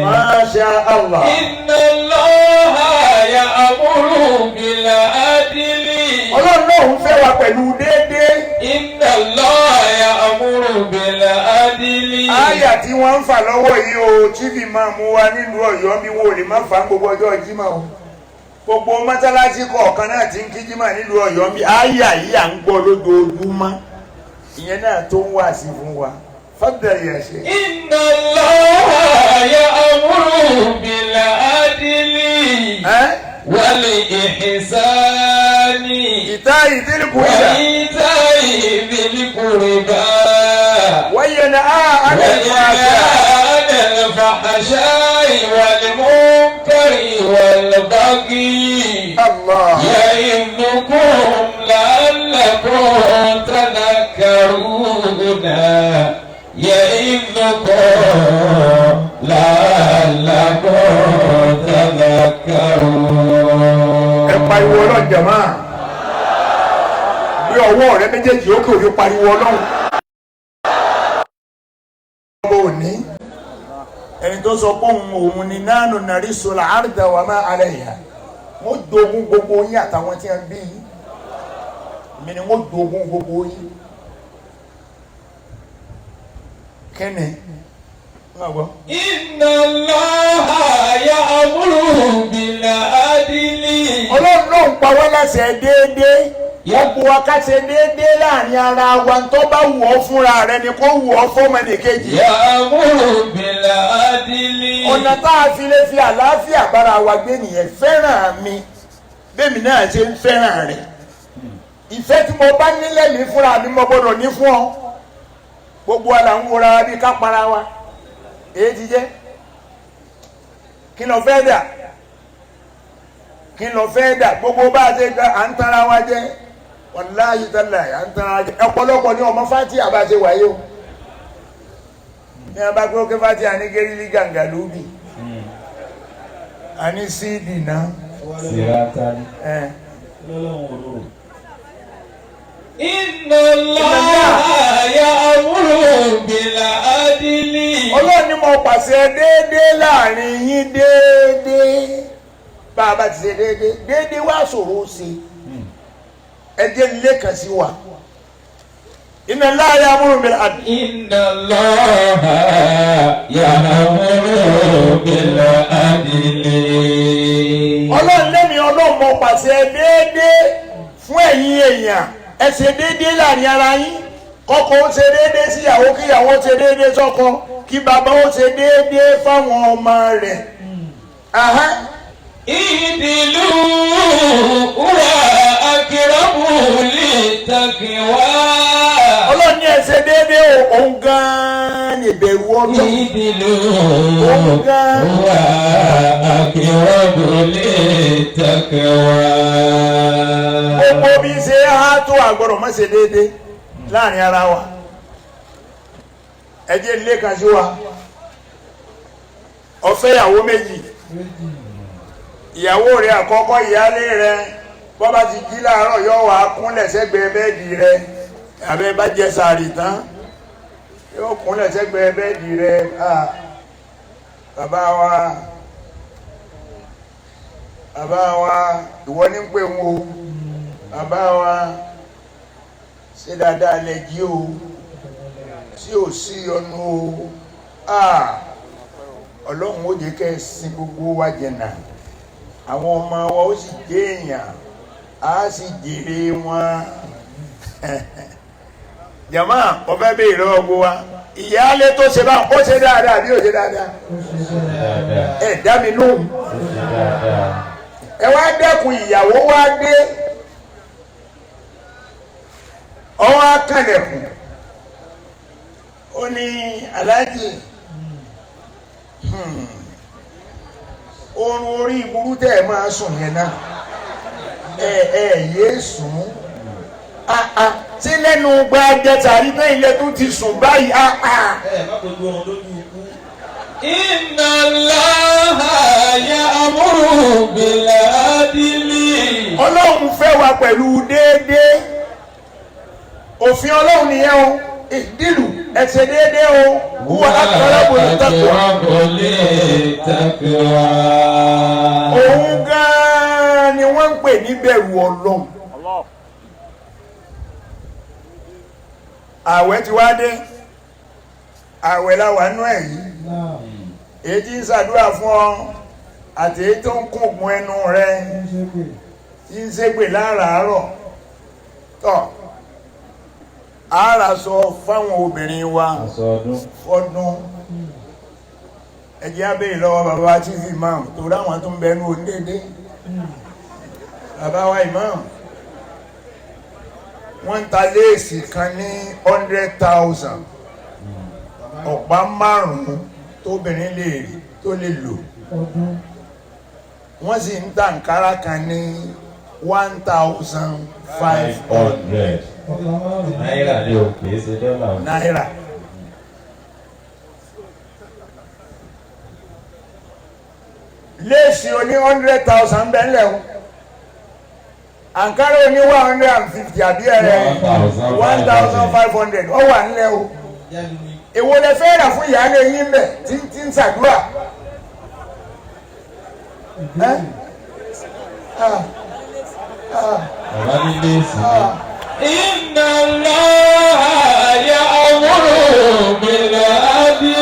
Masha Allah. Inna Allaha ya'muru bil adli. Ọlọ́run náà ń fẹ́ wa pẹ̀lú déédéé. Inna Allaha ya'muru bil adli. Àyà tí wọ́n ń fà lọ́wọ́ yìí o, chief imam wa nílùú Ọ̀yọ́ bí wọn ò lè má fà gbogbo ọjọ́ Jímọ̀ o. Gbogbo mọ́sálásí kọ̀ọ̀kan náà ti ń kí Jímọ̀ nílùú Ọ̀yọ́ bí àyà yìí à ń gbọ́ lójoojúmọ́. Ìyẹn náà tó ń wà sí fún wa. Fadal ya Sheikh. Inna Allaha ya'muru bil adli wal ihsani. Ita'i dhil qurba. Wa ita'i dhil qurba. Wa yanha 'anil fahsha'i wal munkari wal baghi. Allah. Ya'idukum la'allakum tadhakkaruna. يئذكم لعلكم pariwo Ọlọ́run jàmá bí ọwọ́ rẹ méjèèjì ó kò fi pariwo Ọlọ́run. ọmọ òní ẹni tó sọ pé òun ni nánú nàrí sọlá àrídà wà má alẹ́ yá wọ́n dogun gbogbo yín àtàwọn tí wọ́n bí yín mi ni wọ́n dogun gbogbo yín kẹ́ni Inna Allaha ya'muru bil adli. Ọlọ́run ló ń pa wá láṣẹ déédéé wọ́n bu wa ká ṣe déédéé láàrin ara wa tó bá wù ọ́ fúnra rẹ ni kó wù ọ́ fọ́mọnìkejì. Ya'muru bil adli. ọ̀nà tá a fi lè fi àlàáfíà bára wa gbé nìyẹn fẹ́ràn mi bẹ́ẹ̀mi náà ṣe ń fẹ́ràn rẹ̀ ìfẹ́ tí mo bá nílẹ̀ mi fúnra mi mo gbọ́dọ̀ ní fún ọ gbogbo wa là ń wọra wa bí ká para wa èyí ti jẹ́ kí ló fẹ́ dà kí ló fẹ́ dà gbogbo bá a ṣe à ń tara wa jẹ́ wàláyé tẹ́lẹ̀ à ń tara wa jẹ́ ọ̀pọ̀lọpọ̀ ní ọmọ fati àbá ṣe wáyé o ní abá gbé ókè fati àní gẹ́rìlì gàǹgà lóbi àní síìdì náà Inna Allaha ya'muru bil adli. Ọlọ́run ni mo pàṣẹ déédéé láàrin yín déédéé bá a bá ti ṣe déédéé déédéé wá ṣòro ṣe ẹ jẹ́ ilé kan sí wa. Inna Allaha ya'muru bil adli. Inna Allaha ya'muru bil adli. Ọlọ́run lẹ́mi Ọlọ́run mo pàṣẹ déédéé fún ẹ̀yin èèyàn ẹ ṣe déédéé láàrin ara yín kọ́kọ́ ó ṣe déédéé síyàwó kíyàwó ṣe déédéé sọ́kọ kí bàbá ó ṣe déédéé fáwọn ọmọ rẹ̀. Ìdìlú huwa aqrabu lit-taqwa. Ọlọ́run ní ẹ ṣe déédéé òun gan-an ní ìbẹ̀rù Ọlọ́run. Ìdìlú huwa aqrabu lit-taqwa. Gbogbo bí ṣe á tó àgbọ̀rọ̀ má ṣe déédéé láàrin ara wa ẹ jẹ́ ilé kan sí wa ó fẹ́ ìyàwó méjì ìyàwó rẹ̀ àkọ́kọ́ ìyálé rẹ̀ bọ́ bá ti jí láàárọ̀ yóò wá kúnlẹ̀ sẹ́gbẹ̀ẹ́ bẹ́ẹ̀dì rẹ̀ àbẹ́ bá jẹ sàárì tán yóò kúnlẹ̀ sẹ́gbẹ̀ẹ́ bẹ́ẹ̀dì rẹ̀ bàbá wa ìwọ ní pé ń wo bàbá wa ṣe dáadáa lẹ jí o tí ò sí ọnu o Ọlọ́run ó jẹ́ kẹ́ ẹ sin gbogbo wa jẹ̀nà àwọn ọmọ wa ó sì jẹ́ èèyàn á sì jèrè wọn jàmá ọ̀fẹ́ bẹ́ẹ̀ lọ́wọ́ gbogbo wa ìyáálé tó ṣe bá ó ṣe dáadáa bí ó ṣe dáadáa ẹ dá mi lóhùn ẹ wá dẹ́kun ìyàwó wá dé ọwọ́ akànlẹ̀kùn ó ní aláàjì oorun orí ìburú tẹ́ ẹ máa sùn yẹn náà yé sùn tí lẹ́nu gba jẹtàrí náà ilé tó ti sùn báyìí má kojú ọ̀run lójú ikú. Inna Allaha ya'muru bil adli. Ọlọ́run fẹ́ wa pẹ̀lú déédéé òfin Ọlọ́run nìyẹn o ìdílù ẹsẹ̀ déédéé o wúwa aqrabu lit-taqwa. òun gan-an ni wọ́n ń pè ní bẹ̀rù Ọlọ́run. ààwẹ̀ ti wá dé ààwẹ̀ la wà nú ẹ̀ yìí èyí tí ń ṣàdúrà fún ọ àti èyí tó ń kún ògùn ẹnu rẹ tí ń ṣépè láràárọ̀ tọ̀ ara sọ fáwọn obìnrin wa fọdún ẹjẹ́ abẹ́rẹ́ lọ́wọ́ bàbá tí fi imam tó ráwọn tó ń bẹnu onídéédé bàbá wa imam wọ́n ń ta léèsì kan ní 100,000 ọ̀pá márùn-ún tóbìnrin lè rí tó lè lò wọ́n sì ń ta nkárá kan ní 1,500 náírà ni o kì í ṣe dọ́là. náírà. léèsì oní 100,000 bẹ́ẹ̀lẹ̀ o àǹkárá ní 150 àbí ẹ̀rẹ́ 1,500 ó wà nílẹ̀ o. èwo lẹ fẹ́ rà fún ìyáálé yín bẹ̀ tí ń ṣàdúrà. Inna Allah ya'muru bil adli.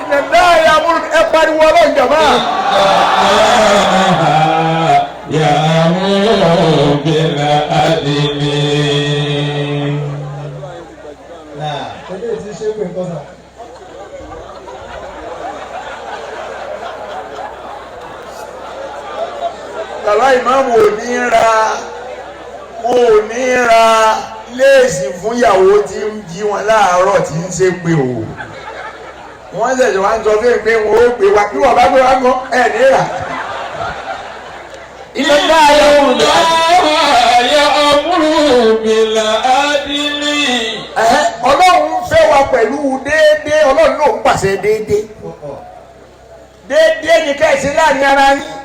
Inna Allah ya'muru ẹ pariwo ọlọ́run jàmá. Ya'muru bil adli. Bàbá ìmáàmù ò ní ra léèsì fún ìyàwó tí ń jí wọn láàárọ̀ tí ń ṣe pé o. Wọ́n ṣẹ̀ṣẹ̀ wá ń sọ fún pé wọ́n ó gbé wa bí wọ́n bá gbé wa gan ẹ̀ ní rà. Ilé náà ya'muru bil adli. Ọlọ́run fẹ́ wa pẹ̀lú déédéé, Ọlọ́run ló ń pàṣẹ déédéé. Déédéé ni ká ẹ̀ sí láàrin ara yín.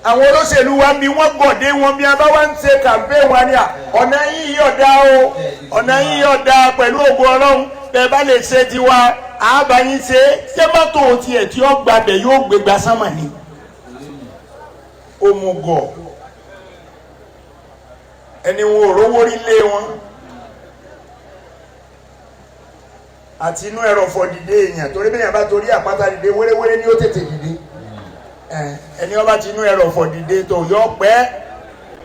Àwọn olóṣèlú wa bí wọ́n gọ̀dé wọn bí a bá wá ń ṣe kàmpé wa ni ọ̀nà yìí yọ̀dá o ọ̀nà yìí yọ̀dá pẹ̀lú ògo Ọlọ́run bẹ́ẹ̀ bá lè ṣe tiwa àbáyín ṣe ṣé mọ́tò tiẹ̀ tí ó gbàbẹ̀ yóò gbégbá sánmà ni. Òmùgọ̀ ẹni wọn ò rówó rí lé wọn àti inú ẹ̀rọ fọ̀ dìde èèyàn torí bẹ́ẹ̀ yẹn bá torí àpáta dìde wéréwéré ni ó tètè dìde. Ẹni ọba ti inú ẹ̀rọ fọ̀ dìde tó yọ pẹ́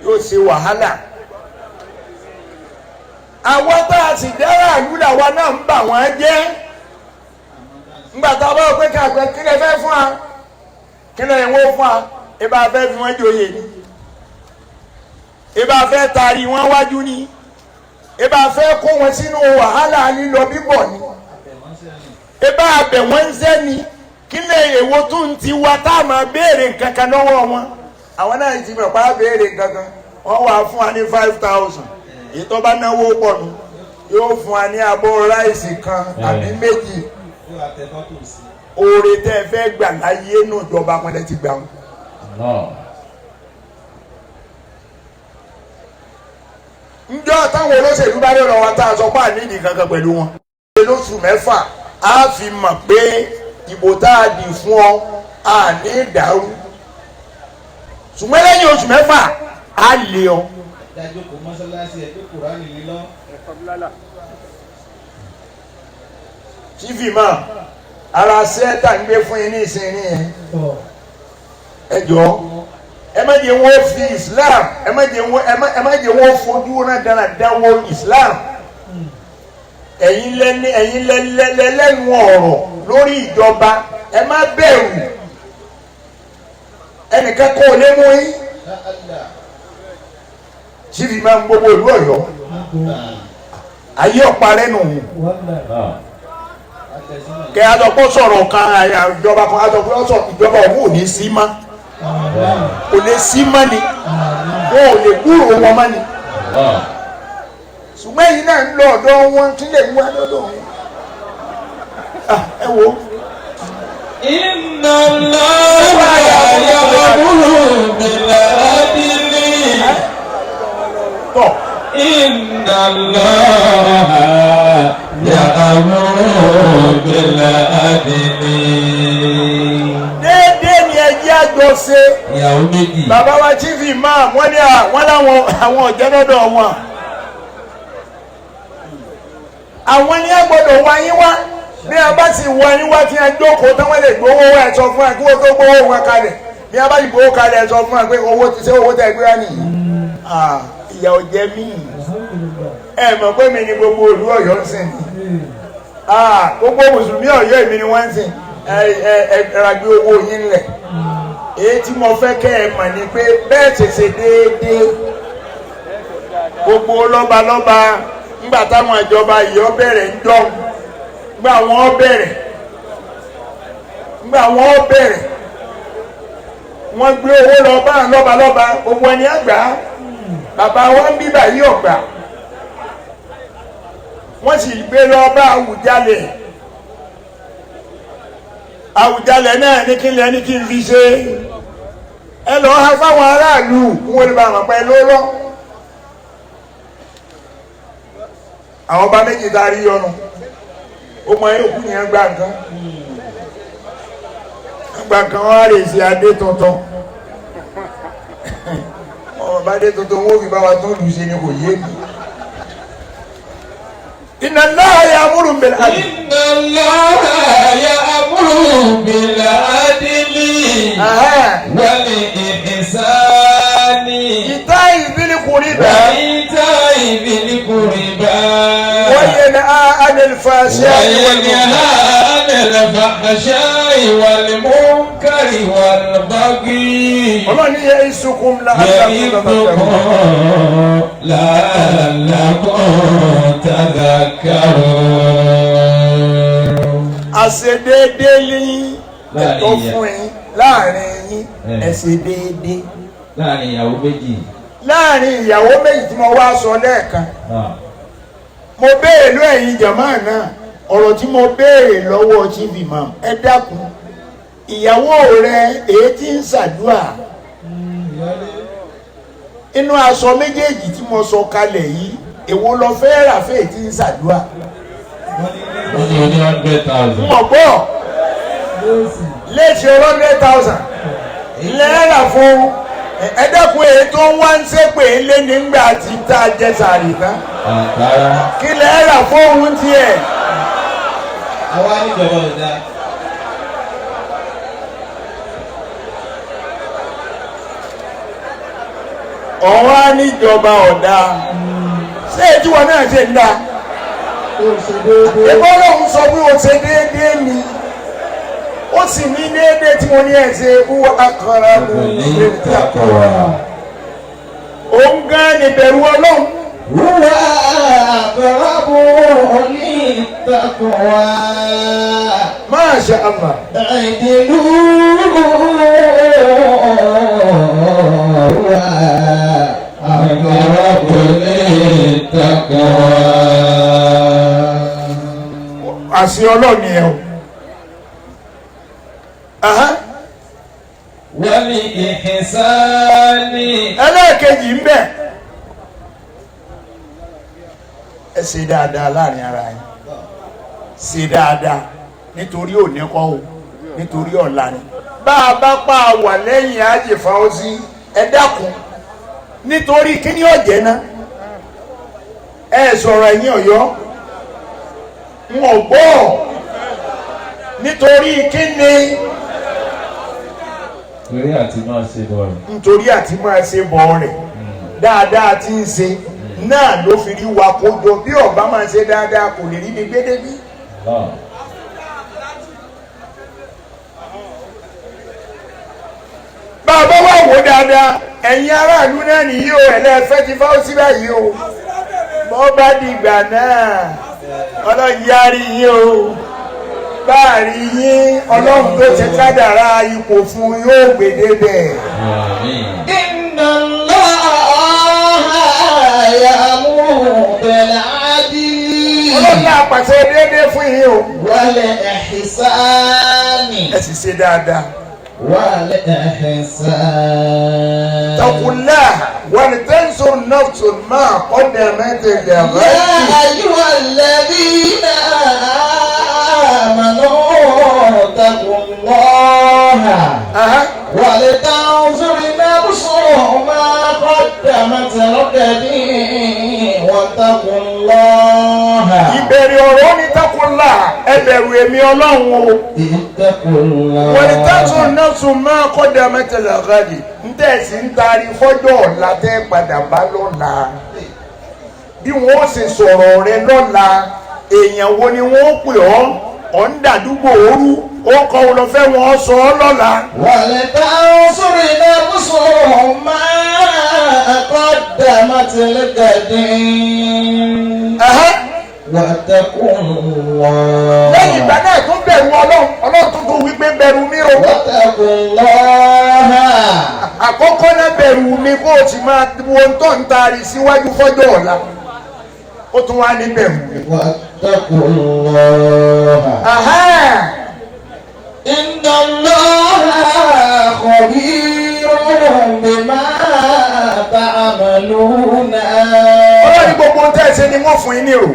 yóò ṣe wàhálà. Àwọn tá a sì dára àlùdà wa náà ń bà wọ́n jẹ́. Ńgbà tá a bá wọ pé káàpẹ́ kí lè fẹ́ fún wa kí lè wọ́n fún wa ibà fẹ́ fi wọ́n joyè ni ibà fẹ́ taari wọ́n wájú ni ibà fẹ́ kó wọn sínú wàhálà lílọ bíbọ̀ ni ibà abẹ̀ wọ́n ń sẹ́ni. Kí lè èwo tó ń ti wá tá a máa béèrè nǹkan kan lọ́wọ́ wọn àwọn náà ti mọ̀ pa á béèrè nǹkan kan wọ́n wà fún wa ní 5,000 èyí tó bá náwó pọ̀ nù yóò fún wa ní abọ́ ráìsì kan àbí méjì oore tẹ́ ẹ fẹ́ gbà láyé nù ìjọba pẹ́lẹ́ ti gbà wọn. Ǹjọ́ táwọn olóṣèlú bá lọ́rọ̀ wa tá a sọ pé àníìdì kankan pẹ̀lú wọn. Lóṣù mẹ́fà á fi mọ̀ pé ìbò tá a dì fún ọ a ní ìdàrú ṣùgbọ́n lẹ́yìn oṣù mẹ́fà á lé ọ. tífì mọ́ ara sẹ́ẹ̀tà ń gbé fún yín ní ìsinmi yẹn ẹ jọ ẹ má jẹ́ wọ́n fi Islam ẹ má jẹ́ wọ́n fojú náà dáná dáwọ́ Islam ẹ̀yin lẹ́nu ọ̀rọ̀ lórí ìjọba ẹ má bẹ̀rù ẹnìkan kó o lé mú yín síbi máa ń gbogbo ìlú Ọ̀yọ́ ayé ọ̀pá rẹ̀ nù kẹ adọ́pọ̀ sọ̀rọ̀ kan ìjọba kan adọ́pọ̀ sọ̀rọ̀ ìjọba òun ò ní sí má kò lè sí má ni wọn ò lè gbúrò wọn má ni ṣùgbọ́n èyí náà ń lọ ọ̀dọ̀ wọn kí lè wá lọ́dọ̀ wọn. Ẹ wo. Inna Allah ya'muru bil adli. Inna Allah ya'muru bil adli. Déédéé ni ẹjẹ́ àjọ ṣe. Ìyàwó méjì. Bàbá wa chief imam wọ́n ní àwọn ọ̀jẹ́ lọ́dọ̀ wọn. Àwọn ní ẹ gbọ́dọ̀ wá yín wá bí a bá sì wọ yín wá tí a jókòó tán wọ́n lè gbowó ẹ̀ sọ fún ẹ kí wọ́n tó gbowó wọn kalẹ̀ bí a bá yìí gbowó kalẹ̀ ẹ̀ sọ fún ẹ pé owó ti ṣe owó tẹ̀ gbé wá nìyí. Ìyà ò jẹ mí ẹ mọ̀ pé mi ni gbogbo ìlú Ọ̀yọ́ ń sìn gbogbo mùsùlùmí Ọ̀yọ́ èmi ni wọ́n ń sìn ẹ ra gbé owó yín lẹ̀ èyí tí mo fẹ́ kẹ́ ẹ mọ̀ ni pé bẹ́ẹ̀ ṣèṣe déédéé gbogbo lọ́balọ́ba ńgbà táwọn ìjọba yìí ó bẹ̀rẹ̀ ń dán ńgbà wọn bẹ̀rẹ̀ wọ́n gbé owó lọ bá lọ́balọ́ba gbogbo ẹni àgbà bàbá wa ń bíbà yí ọ̀gbà wọ́n sì gbé lọ bá Àwùjalẹ̀ náà ní kí n fi ṣe ẹ lọ ha fáwọn aráàlú wọn lè bá àwọn pẹ́ lóró àwọn ọba méjì tá a rí yọnu ó mọ ẹkú yẹn gbà nǹkan wọn á lè ṣe adé tuntun ọba adé tuntun wọn ò fi bá wa tó lù ṣe ni kò yé mi. Inna Allaha ya'muru bil adli. Inna Allaha ya'muru bil adli wal ihsani Ita'i dhil qurba wa ita'i dhil qurba wa yanha 'anil fahsha'i wal munkari wal baghi. Ọlọ́run ní ya'izukum la'allakum tadhakkarun. Àṣedéédé ní ẹ̀tọ́ fún yín láàrin yín ẹ̀ṣedéédé. Láàrin ìyàwó méjì. Láàrin ìyàwó méjì tí mo wá sọ lẹ́ẹ̀kan. Mo béèrè ló ẹ̀yin jàmáà náà ọ̀rọ̀ tí mo béèrè lọ́wọ́ chief imam ẹ dákun ìyàwó rẹ èyí tí ń ṣàdúrà inú aṣọ méjèèjì tí mo sọ kalẹ̀ yìí èwo lọ fẹ́ rà fẹ́ tí ń ṣàdúrà. Wọ́n ní 100,000. Mo gbọ́ létí 100,000 lẹ́ẹ̀rà fún ẹ dákun èyí tó ń wá ń ṣépè lé nígbà tí tá a jẹ sàrì tán kí lẹ́ẹ̀rà fún òun tiẹ̀. Àwa níjọba ọ̀dà. Ọ̀wá níjọba ọ̀dà ṣé ètí wọn náà ṣe ń dá ẹgbọ́n lòun sọ pé o ṣe déédéé ni ó sì ní déédéé tí mo ní ẹ̀ ṣe wúwo akọ̀rọ̀ lórí ìtàkùrọ̀ òun gan ni bẹ̀rù Ọlọ́run. Huwa aqrabu lit-taqwa. Masha Allah. I'dilu huwa aqrabu lit-taqwa. Àṣì Ọlọ́run ni ẹ o. Wal ihsani. Ẹlẹ́ẹ̀kejì ń bẹ. Ẹ ṣe dáadáa láàrin ara yín ṣe dáadáa nítorí òní kọ́ o nítorí ọ̀la ni bá a bá pa wà lẹ́yìn àjèfà ó sí ẹ dákun nítorí kíní ọ̀jẹ̀ náà ẹ sọ̀rọ̀ ẹ̀yìn Ọ̀yọ́ n ò gbọ́ nítorí kíní nítorí àti máa ṣe bọ̀ rẹ̀ dáadáa tí ń ṣe náà ló fi rí wa kójọ bí ọba máa ṣe dáadáa kò lè rí mi gbé débi. bàbá wa wò dáadáa ẹ̀yin aráàlú náà nìyí o ẹ̀lẹ́fẹ́ ti fáwọn síbẹ̀ yìí o bọ́ bá dìgbà náà ọlọ́run yárí yín o báàrí yín ọlọ́run tó ti kádàrá ipò fún yóò gbèdé bẹ̀. Inna Allaha ya'muru bil-'adli. Ọlọ́run náà pàṣẹ déédéé fún yín o. Wal-ihsani. Ẹ sì ṣe dáadáa. Wal-ihsani. Taqullaha wal-tanzur nafsun ma qaddamat li-ghad. Ya ayyuhalladhina amanu taqullaha. ولتنظر نفس ما قدمت لغد واتقوا الله. Ìbẹ̀rẹ̀ ọ̀rọ̀ ní taqullaha ẹ bẹ̀rù èmi Ọlọ́run o. Ittaqullah. ولتنظر نفس ما قدمت لغد ntẹ́ sì ń taari fọ́jọ́ ọ̀la tẹ́ padà bá lọ́la bí wọ́n ṣe sọ̀rọ̀ rẹ lọ́la èèyàn wo ni wọ́n pè ọ́ ọ̀ ń dàdúgbò ooru ó kọ́ ọ lọ fẹ́ wọn sọ ọ́ lọ́la. ولتنظر نفس ما قدمت لغد واتقوا الله. lẹ́yìn ìgbà náà tó bẹ̀rù Ọlọ́run tó tó wípé bẹ̀rù mi o. واتقوا الله. àkọ́kọ́ náà bẹ̀rù mi kó o ti máa wo tó ń taari síwájú fọ́jọ́ ọ̀la ó tún wá ní bẹ̀rù mi. واتقوا الله. إن الله خبير تعملون ọlọ́ni gbogbo ń tẹ̀sí ni wọ́n fún yín ní ìrò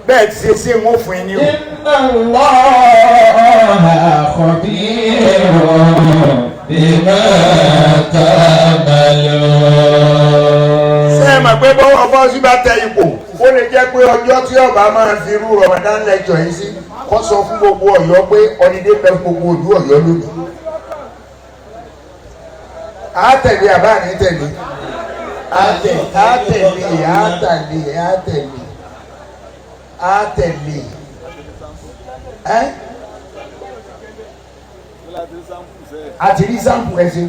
bẹ́ẹ̀ ti ṣe wọ́n fún yín ní ìrò. إن الله خبير بما تعملون. ṣé ẹ mọ̀ pé bọ́wọ́ fọ́sí bá tẹ ipò ó lè jẹ́ pé ọjọ́ tí ọba máa fi irú Ramadan lecture yìí sí kó sọ fún gbogbo Ọ̀yọ́ pé ọdídé pẹ́ gbogbo òdu Ọ̀yọ́ lónìí. àtẹ̀lé àbá ní tẹ̀lé àtẹ̀lé àti rí sáǹpù ẹsẹ̀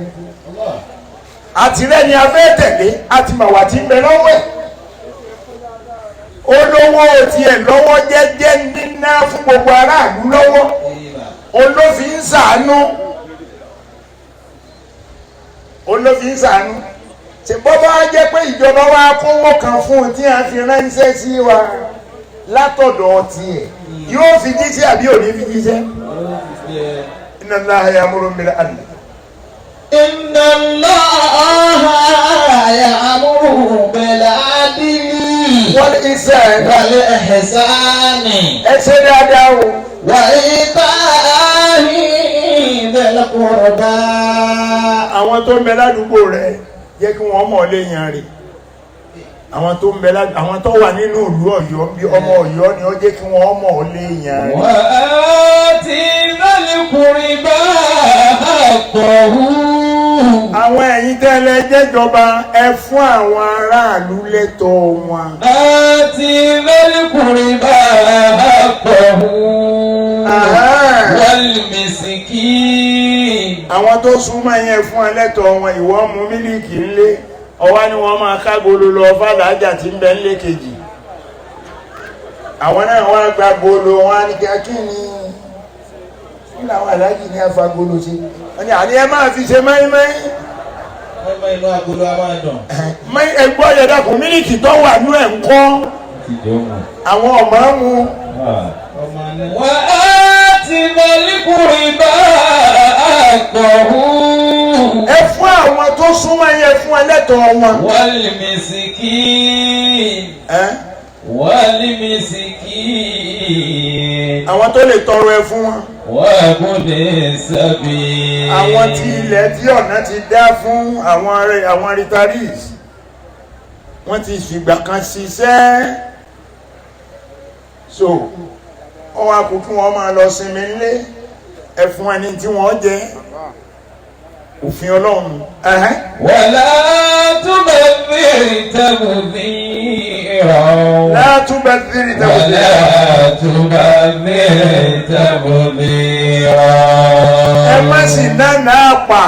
àti rẹ́ni afẹ́ tẹ̀lé àti màwà tí ń bẹ lọ́wọ́ ẹ̀ olówó tiẹ̀ lọ́wọ́ jẹ́jẹ́ níná fún gbogbo aráàlú lọ́wọ́ olófin ń ṣàánú ṣe bọ́bá jẹ́ pé ìjọba wa kówó kan fún un tí a fi ránṣẹ́ sí wa látọ̀dọ̀ tiẹ̀ yóò fi jíṣẹ́ àbí ò ní fi jíṣẹ́. Inna Allaha ya'muru bil 'adli. إن الله يأمر بالعدل والإحسان والإحسان ẹ ṣe dáadáa o. وإيتاء ذي القربى. àwọn tó ń bẹ ládùúgbò rẹ jẹ́ kí wọ́n mọ̀ léèyàn rẹ̀ àwọn tó ń bẹ àwọn tó wà nínú ìlú Ọ̀yọ́ bí ọmọ Ọ̀yọ́ ni ó jẹ́ kí wọ́n mọ̀ léèyàn rẹ̀. وآتِ ذا القربى حقه. àwọn ẹ̀yin tẹ́lẹ̀ jẹ́jọba ẹ fún àwọn aráàlú lẹ́tọ̀ọ́ wọn. آتِ ذا القربى حقه والمسكين. àwọn tó súnmọ́ yẹn fún ẹlẹ́tọ̀ọ́ wọn ìwọ mú mílíkì ńlé ọwá ni wọ́n máa kágolo lọ fàdájà tí ń bẹ ńlé kejì àwọn náà wọ́n gba golo wọn á ní kí ni làwọn aláàjì ní afagolo ṣe wọ́n ní àní ẹ máa fi ṣe mẹ́ẹ́mẹ́ẹ́ ọmọ inú agolo a máa dùn. ẹgbọ́ yẹ̀dàkùn mílíkì tó wà ní ẹ̀ ń kọ́ àwọn ọmọ mu. وآتِ ذا القربى حقه ẹ fún àwọn tó súnmọ́ yẹn fún ẹlẹ́tọ̀ọ́ wọn. والمسكين والمسكين. àwọn tó lè tọrọ ẹ fún wọn. وابن السبيل. àwọn tí ilẹ̀ tí ọ̀nà ti dá fún àwọn retirees wọ́n ti fìgbà kan ṣiṣẹ́ so wọ́n wá kú kí wọ́n máa lọ sinmi nílé ẹ fún ẹni tí wọ́n jẹ òfin Ọlọ́run. ولا تبذر تبذيرا. لا تبذر تبذيرا. ولا تبذر تبذيرا. ẹ má sì nánà pa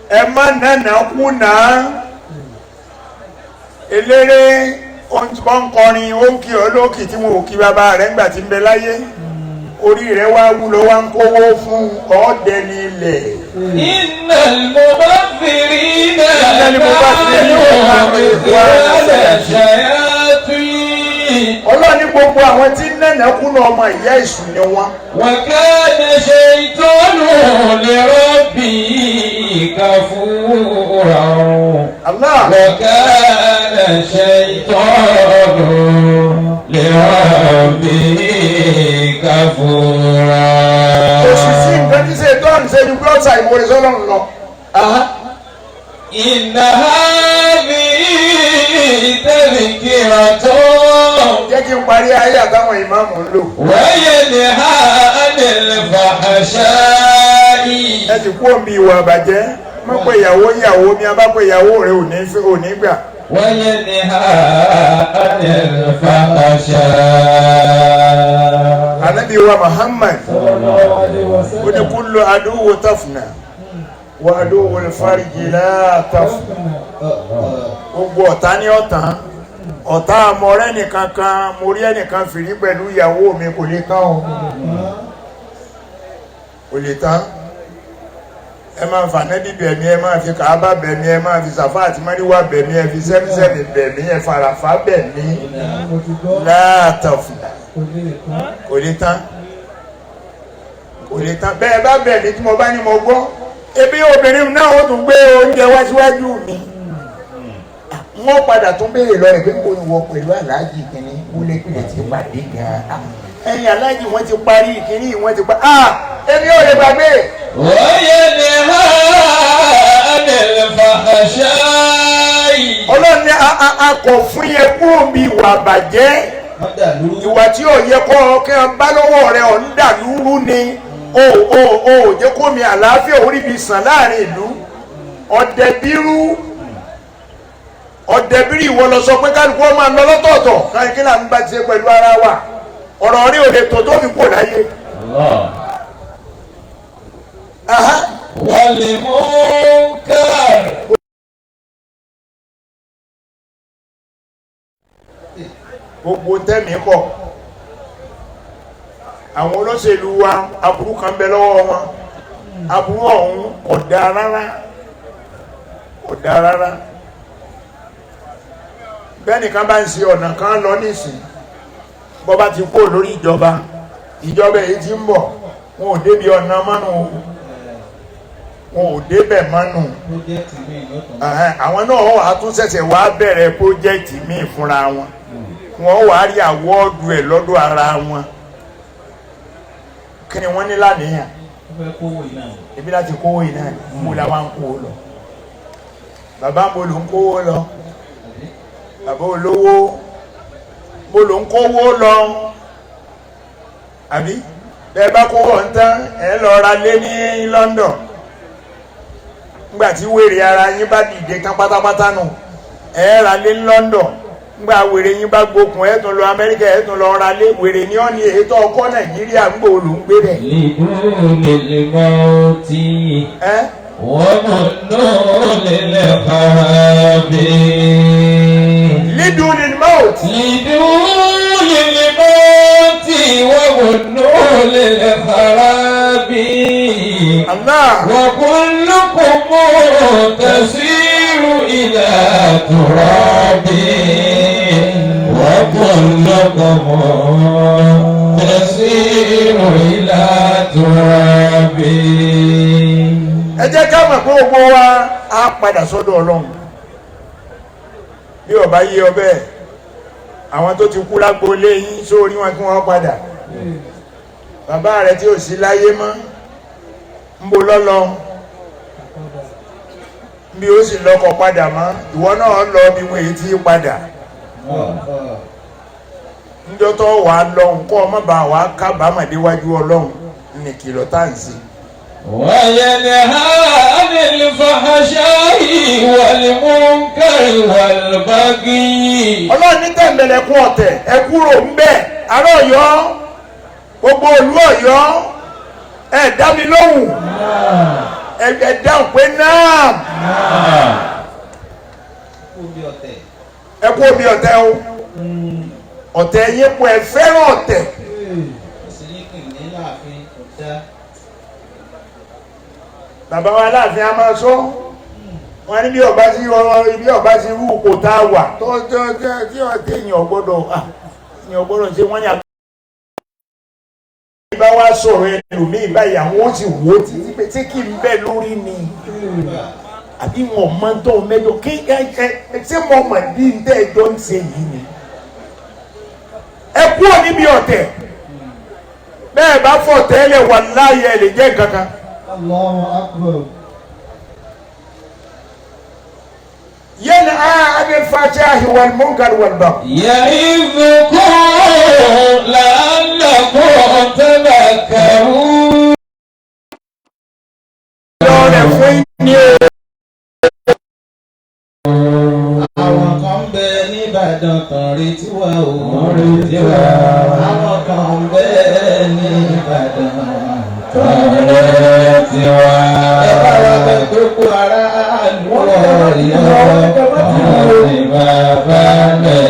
ẹ má nánà kùnà eléré ọ̀nkọrin ó ń kí olókì tí wọn ò kí bàbá rẹ̀ ńgbà tí ń bẹ láyé orí rẹ̀ wá wúlò wá ń kówó fún ọ̀ọ́dẹ ní ilẹ̀. Innal mubadhirina ọlọ́ni gbogbo àwọn tí nánà kùnà ọmọ ìyá ìṣù ni wọn. wa kana shaytanu li rabbihi kafura. Allah. wa kana shaytanu li rabbihi kafura. òṣìṣì nǹkan tí ṣe tọ́ọ̀nù ṣe ju blọ́ọ̀tà ìmọ̀rẹ́ sọ́lọ́run lọ. Inna hadhihi tadhkiratun. jẹ́ kí n parí ayé àtàwọn ìmáàmù ń lò. wa yanha 'anil fahsha'i. ẹ ti kú omi ìwà àbàjẹ́ mọ̀ pé ìyàwó mi a bá pé ìyàwó rẹ̀ ò ní gbà. wa yanha 'anil fahsha'i. Ànábì wa Muhammad ó ní kullu aduwwu tafna wa aduwwu al-farji la tafna. gbogbo ọ̀tá ní ọ̀tán ọ̀tá àmọ̀rẹ́ nìkan kan mo rí ẹnìkan fìrí pẹ̀lú ìyàwó mi kò lè tán o kò lè tán. ẹ máa fà nẹ́bí bẹ̀mí ẹ máa fi kàábà bẹ̀mí ẹ máa fi sàfà àti mọ́níwá bẹ̀mí ẹ fi sẹ́mísẹ́mì bẹ̀mí ẹ fàràfà bẹ̀mí la tafna kò lè tán kò lè tán bẹ́ẹ̀ bá bẹ̀mí tí mo bá ní mo gbọ́ ebi obìnrin náà ó tún gbé oúnjẹ wá síwájú mi wọ́n padà tún béèrè lọ rẹ̀ pé kò ní wọ pẹ̀lú aláàjì kìíní wọlé pìlẹ̀ ti pàdé gan-an ẹ̀yìn aláàjì wọ́n ti parí kìíní wọ́n ti pa ebi ò lè gbàgbé. Oyè ni ha anil fahsha'i. Ọlọ́run ní a kò fún yẹ kúrò bí ìwà àbàjẹ́ ìwà tí ò yẹ kọ́ kí wọ́n bá lọ́wọ́ rẹ̀ ọ̀ ń dà lúrú ni o jẹ́ kó mi àlàáfíà orí bi sàn láàrin ìlú ọ̀dẹ̀bírí ìwọ lọ sọ pé kálukú ọmọ àná lọ́tọ̀ọ̀tọ̀ káyọ̀ kí là ń bá ti ṣe pẹ̀lú ara wa ọ̀rọ̀ rí òde tó fi kò láyé. Wàlẹ̀ mú káà. Gbogbo tẹ́mi kọ̀ àwọn olóṣèlú wa aburú kan bẹ lọ́wọ́ wọn aburú ọ̀hún ọ̀dà rárá bẹ́nìkan bá ń ṣe ọ̀nà kan lọ nísìn bọ́bá ti kó lórí ìjọba èyí tí ń bọ̀ wọn ò débi ọ̀nà mánu wọn ò débẹ̀ mánu àwọn náà wà á tún ṣẹ̀ṣẹ̀ wá bẹ̀rẹ̀ pọ́jẹ́ẹ̀tì míì fúnra wọn wọ́n wà á rí àwọ́ọ̀dù ẹ̀ lọ́dọ̀ ara wọn kí ni wọ́n ní lánìyàn ebi láti kówó yìí náà mo la wá ń kó lọ bàbá mo ló ń kówó lọ bàbá olówó mo ló ń kówó lọ àbí bẹ́ẹ̀ bá kówó ń tán ẹ̀ lọ ra lé ní London nígbà tí wèrè ara yín bá dìde tán pátápátá nù ẹ̀ ra lé ní London ngba wèrè yín bá gbókun ẹ̀ tún lọ Amẹ́ríkà ẹ̀ tún lọ ra lé wèrè ní ọ́ni ètò ọkọ̀ Nàìjíríà ń gbò ló ń gbé bẹ̀. Lidunil mauti wa mununil kharabi. Lidunil mauti. Lidunil mauti wa mununil kharabi. Allah. Wa kullukum tasiru ila turabi. وكلكم تسير إلى تراب. Ẹ jẹ́ ká mọ̀ pé gbogbo wa á padà sọ́dọ̀ Ọlọ́run bí ó bá yé ọ bẹ́ẹ̀ àwọn tó ti kú lágboolé yín sórí wọn kí wọ́n padà bàbá rẹ̀ tí ò sí láyé mọ́ ń bo lọ́lọ́ bí ó sì lọ́kọ̀ padà mọ́ ìwọ náà lọ bí wọ́n èyí tí padà njọ́ tó wà lọ́hùn kọ́ ọmọ bá wà kábàámọ̀ déwájú Ọlọ́run ní kìlọ̀ tá à ń ṣe. وينهى عن الفحشاء والمنكر والبغي. Ọlọ́run ní tẹ̀m̀bẹ̀lẹ̀kún ọ̀tẹ̀ ẹ kúrò ń bẹ̀ ará Ọ̀yọ́ gbogbo olú Ọ̀yọ́ ẹ dá mi lóhùn ẹ dáhùn pé náà ẹ kú omi ọ̀tẹ̀ o ọ̀tẹ̀ yín pọ̀ ẹ fẹ́ràn ọ̀tẹ̀. Bàbá wa Aláàfin a máa sọ wọn ní bí ọba sí rú kò tá a wà tó tí ọ̀tẹ̀ èèyàn gbọ́dọ̀ ṣe wọ́n ní àgbà. Bá wá sọ̀rọ̀ ẹlòmíì báyìí àwọn ó sì wò ó títí pé tí kì í bẹ́ lórí ni àbí wọn mọ tó mẹ́jọ kí ṣé mo mọ̀ bí n tẹ́ ẹjọ́ ń ṣe yìí ni. Ẹ kúrò níbi ọ̀tẹ̀ bẹ́ẹ̀ bá fọ̀ tẹ́lẹ̀ wà láàyè ẹ̀ lè jẹ́ nǹkan kan. Allahu Akbar. ينهى عن الفحشاء والمنكر والبغي يعظكم لعلكم تذكرون. Àwọn kan bẹ n'Íbàdàn tán retí wa o. Àwọn kan bẹ n'Íbàdàn tán retí wa. Ẹ bá wa bẹ gbogbo ará àlùwọ̀ Ọ̀yọ́. Ọ̀rẹ́ bàbá rẹ̀